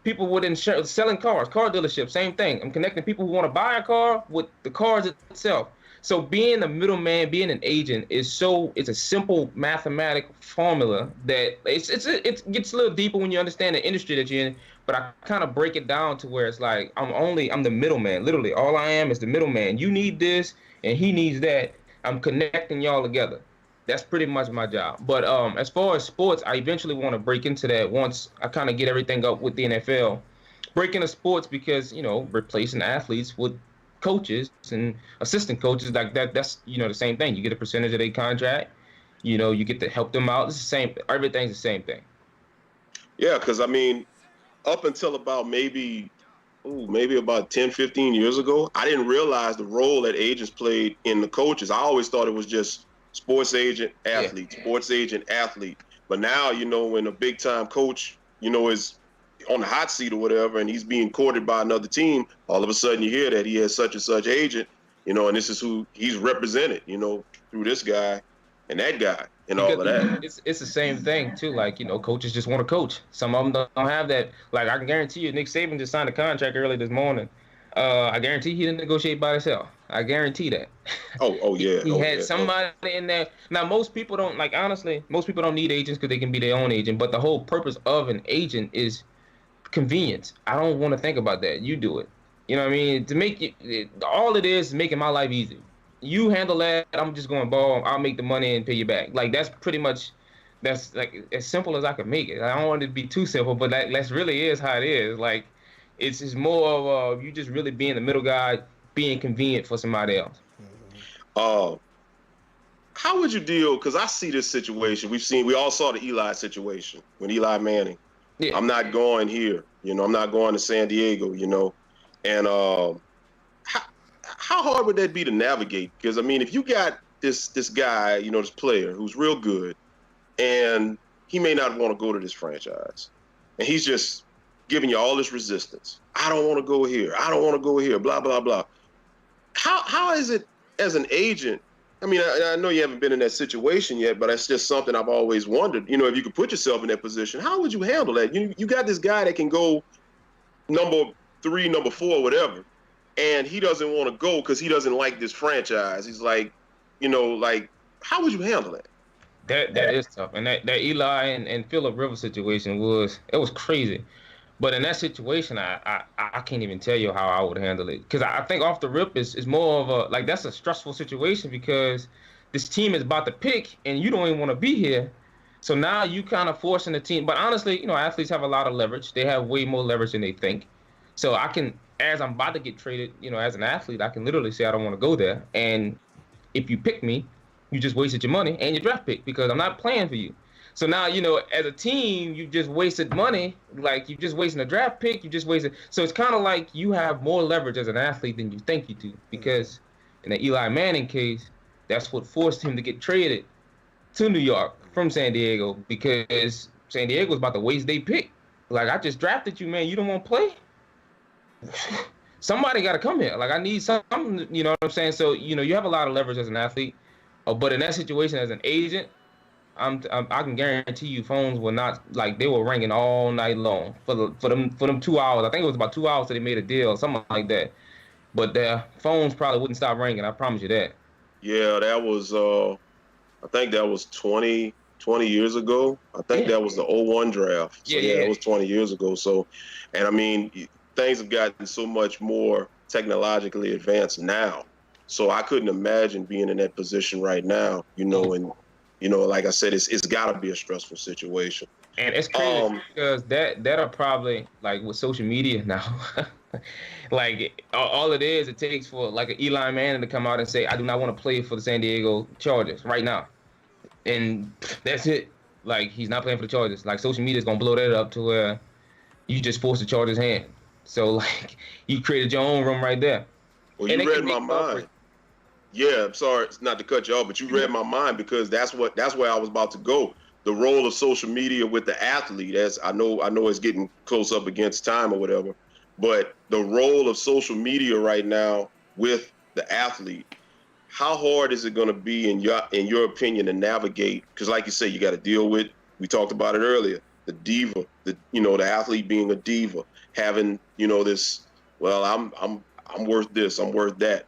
People with insurance, selling cars, car dealerships, same thing. I'm connecting people who want to buy a car with the cars itself. So being a middleman, being an agent it's a simple mathematical formula that it gets a little deeper when you understand the industry that you're in, but I kind of break it down to where it's like I'm the middleman. Literally, all I am is the middleman. You need this and he needs that. I'm connecting y'all together. That's pretty much my job. But as far as sports, I eventually want to break into that once I kind of get everything up with the NFL. Break into sports because, replacing athletes with coaches and assistant coaches like that, that's the same thing. You get a percentage of their contract, you get to help them out. It's the same, everything's the same thing. Yeah, because I mean, up until about maybe about 10, 15 years ago, I didn't realize the role that agents played in the coaches. I always thought it was just sports agent, athlete, sports agent, athlete. But now, when a big time coach, is on the hot seat or whatever, and he's being courted by another team, all of a sudden you hear that he has such and such agent, and this is who he's represented, through this guy and that guy and all of that. It's the same thing too. Like, coaches just want to coach. Some of them don't have that. Like, I can guarantee you, Nick Saban just signed a contract early this morning. I guarantee he didn't negotiate by himself. I guarantee that. Oh yeah. He had somebody in there. Now, most people don't, like, honestly, most people don't need agents because they can be their own agent. But the whole purpose of an agent is convenience. I don't want to think about that. You do it. You know what I mean? To make all it is making my life easy. You handle that, I'm just going ball. I'll make the money and pay you back. Like that's pretty much, that's like as simple as I could make it. I don't want it to be too simple, but that's really is how it is. Like it's just more of you just really being the middle guy, being convenient for somebody else. How would you deal? Because I see this situation. We all saw the Eli situation when Eli Manning. Yeah. I'm not going here. I'm not going to San Diego. And how hard would that be to navigate? Because I mean, if you got this guy, this player who's real good, and he may not want to go to this franchise, and he's just giving you all this resistance. I don't want to go here. I don't want to go here. Blah blah blah. How is it as an agent? I mean, I know you haven't been in that situation yet, but that's just something I've always wondered. If you could put yourself in that position, how would you handle that? You got this guy that can go number 3, number 4, whatever, and he doesn't want to go because he doesn't like this franchise. He's like, how would you handle that? That is tough. And that Eli and Phillip Rivers situation was crazy. But in that situation, I can't even tell you how I would handle it. Because I think off the rip is more of that's a stressful situation because this team is about to pick and you don't even want to be here. So now you kind of forcing the team. But honestly, athletes have a lot of leverage. They have way more leverage than they think. So I can, as I'm about to get traded, as an athlete, I can literally say I don't want to go there. And if you pick me, you just wasted your money and your draft pick because I'm not playing for you. So now, as a team, you just wasted money. Like, you're just wasting a draft pick. You just wasted. So it's kind of like you have more leverage as an athlete than you think you do. Because in the Eli Manning case, that's what forced him to get traded to New York from San Diego because San Diego was about to waste their pick. Like, I just drafted you, man. You don't want to play? Somebody got to come here. Like, I need something, you know what I'm saying? So, you have a lot of leverage as an athlete. But in that situation as an agent, I can guarantee you phones were not they were ringing all night long for them 2 hours. I think it was about 2 hours that they made a deal, something like that. But their phones probably wouldn't stop ringing. I promise you that. Yeah, that was I think that was 20 years ago. I think that was the 01 draft. So, it was 20 years ago. So, and I mean, things have gotten so much more technologically advanced now. So I couldn't imagine being in that position right now, and like I said, it's got to be a stressful situation. And it's crazy because that are probably with social media now. All it is, it takes for an Eli Manning to come out and say, I do not want to play for the San Diego Chargers right now. And that's it. He's not playing for the Chargers. Social media is going to blow that up to where you just force the Chargers' hand. So, you created your own room right there. Well, you read my mind. Yeah, I'm sorry not to cut you off, but you read my mind because that's where I was about to go. The role of social media with the athlete, as I know it's getting close up against time or whatever, but the role of social media right now with the athlete, how hard is it going to be in your opinion to navigate? Because like you say, you got to deal with, we talked about it earlier, the diva, the athlete being a diva, having this, well, I'm worth this, I'm worth that,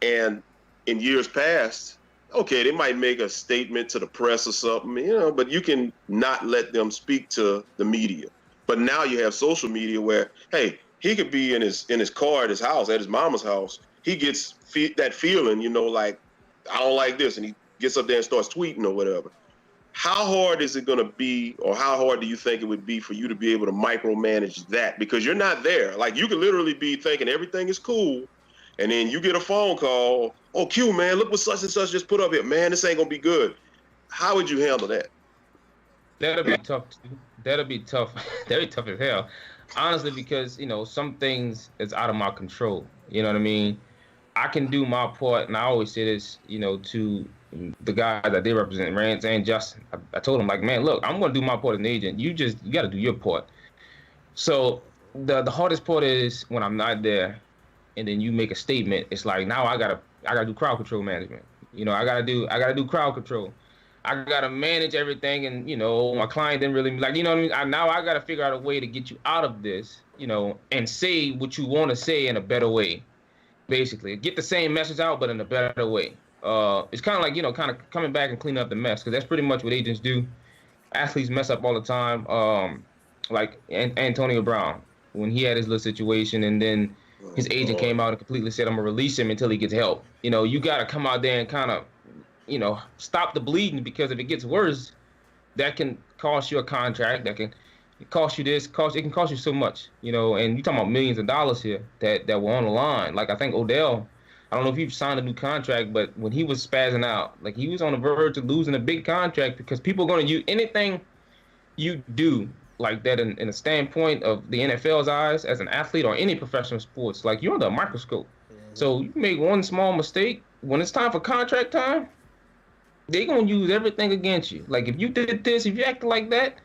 and in years past, okay, they might make a statement to the press or something, but you can not let them speak to the media. But now you have social media where, hey, he could be in his car at his house, at his mama's house. He gets that feeling, I don't like this, and he gets up there and starts tweeting or whatever. How hard is it going to be, or how hard do you think it would be for you to be able to micromanage that? Because you're not there. You could literally be thinking everything is cool, and then you get a phone call, oh, Q, man, look what such and such just put up here. Man, this ain't going to be good. How would you handle that? That'll be tough, too. That'll be tough. That'll be tough as hell. Honestly, because, some things is out of my control. You know what I mean? I can do my part, and I always say this, to the guys that they represent, Rance and Justin. I told them, man, look, I'm going to do my part as an agent. You got to do your part. So the hardest part is when I'm not there, and then you make a statement. It's now I gotta do crowd control management. I gotta do crowd control. I gotta manage everything, and my client didn't really now I gotta figure out a way to get you out of this, and say what you want to say in a better way. Basically, get the same message out, but in a better way. It's kind of kind of coming back and cleaning up the mess, because that's pretty much what agents do. Athletes mess up all the time. Antonio Brown, when he had his little situation, and then His agent came out and completely said, I'm going to release him until he gets help. You know, you got to come out there and kind of, you know, stop the bleeding, because if it gets worse, that can cost you a contract. That can cost you this, it can cost you so much, you know, and you're talking about millions of dollars here that were on the line. Like, I think Odell, I don't know if he signed a new contract, but when he was spazzing out, like, he was on the verge of losing a big contract, because people are going to use anything you do like that in a standpoint of the NFL's eyes as an athlete or any professional sports. Like, you're under a microscope. So you make one small mistake, when it's time for contract time, they're going to use everything against you. Like, if you did this, if you acted like that,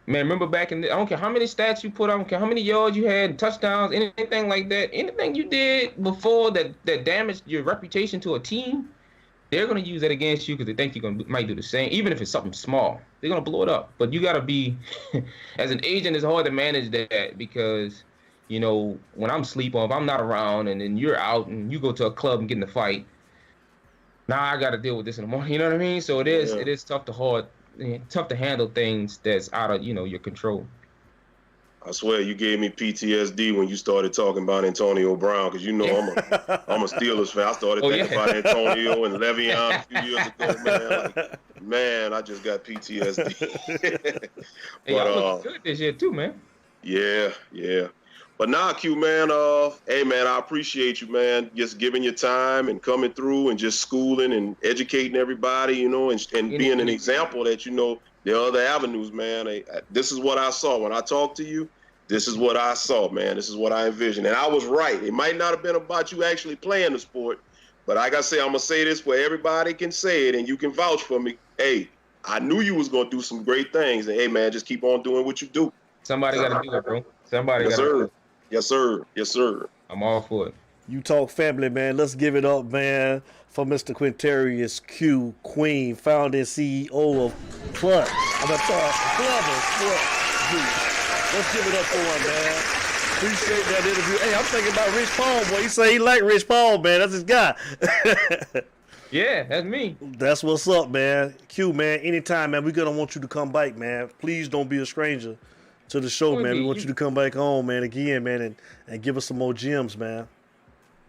man, remember back in I don't care how many stats you put on, I don't care how many yards you had, touchdowns, anything like that, anything you did before that damaged your reputation to a team, they're going to use that against you, because they think you might do the same. Even if it's something small, they're going to blow it up. But you got to be, as an agent, it's hard to manage that, because, you know, when I'm asleep or if I'm not around and then you're out and you go to a club and get in a fight, now I got to deal with this in the morning. You know what I mean? So it is tough to handle things that's out of, you know, your control. I swear you gave me PTSD when you started talking about Antonio Brown, because you know I'm a Steelers fan. I started thinking about Antonio and Le'Veon a few years ago, man. Like, man, I just got PTSD. Hey, y'all look good this year too, man. Yeah. But nah, Q, man, hey, man, I appreciate you, man, just giving your time and coming through and just schooling and educating everybody, you know, and being an example that, you know, there are other avenues, man. This is what I saw when I talked to you. This is what I saw, man. This is what I envisioned. And I was right. It might not have been about you actually playing the sport, but like I say, I'm going to say this where everybody can say it and you can vouch for me. Hey, I knew you was going to do some great things. And, hey, man, just keep on doing what you do. Somebody got to do it, bro. Somebody got to do it. Yes, sir. Yes, sir. I'm all for it. You Talk family, man. Let's give it up, man, for Mr. Quintarius Q, Queen, founder and CEO of Club. Club of Sports Group. Let's give it up for him, man. Appreciate that interview. Hey, I'm thinking about Rich Paul, boy. He say he like Rich Paul, man. That's his guy. Yeah, that's me. That's what's up, man. Q, man, anytime, man, we're going to want you to come back, man. Please don't be a stranger to the show, man. We want you to come back home, man, again, man, and give us some more gems, man.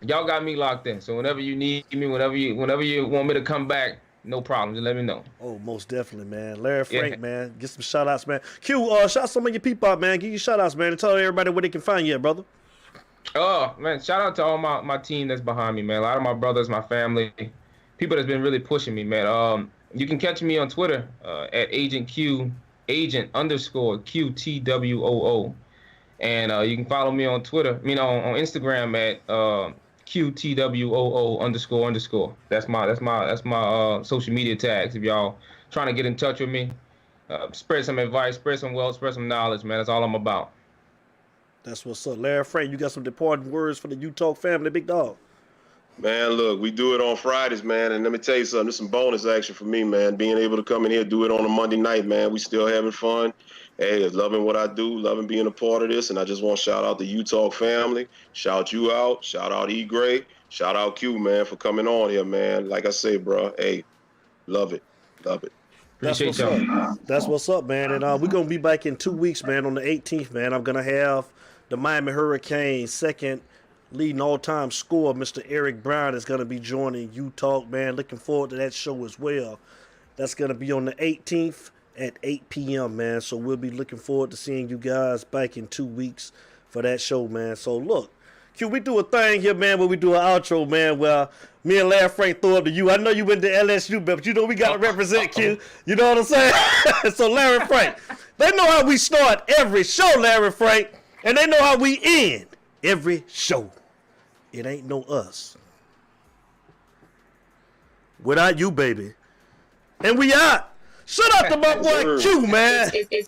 Y'all got me locked in. So whenever you need me, whenever you want me to come back, no problem. Just let me know. Oh, most definitely, man. Larry Frank, man. Get some shout-outs, man. Q, shout some of your people out, man. Give you shout-outs, man, and tell everybody where they can find you at, brother. Oh, man, shout out to all my team that's behind me, man. A lot of my brothers, my family, people that's been really pushing me, man. You can catch me on Twitter at Agent Q, Agent _QTWOO. And you can follow me on Twitter, on Instagram at QTWOO __. That's my social media tags. If y'all trying to get in touch with me, spread some advice, spread some wealth, spread some knowledge, man. That's all I'm about. That's what's up. Larry Frank, you got some departing words for the U Talk family, big dog. Man, look, we do it on Fridays, man, and let me tell you something. There's some bonus action for me, man. Being able to come in here, do it on a Monday night, man. We still having fun. Hey, loving what I do, loving being a part of this, and I just want to shout out the U Talk family, shout you out, shout out E. Gray, shout out Q, man, for coming on here, man. Like I say, bro, hey, love it. Appreciate y'all. That's what's up, man. And we're going to be back in 2 weeks, man, on the 18th, man. I'm going to have the Miami Hurricanes' second leading all-time scorer, Mr. Eric Brown, is going to be joining U Talk, man. Looking forward to that show as well. That's going to be on the 18th at 8 p.m., man. So we'll be looking forward to seeing you guys back in 2 weeks for that show, man. So look, Q, we do a thing here, man, where we do an outro, man, where me and Larry Frank throw up to you. I know you went to LSU, but you know we got to represent Q. You know what I'm saying? So Larry Frank, they know how we start every show, Larry Frank, and they know how we end every show. It ain't no us without you, baby. And we out. Shut up to my boy Q, man.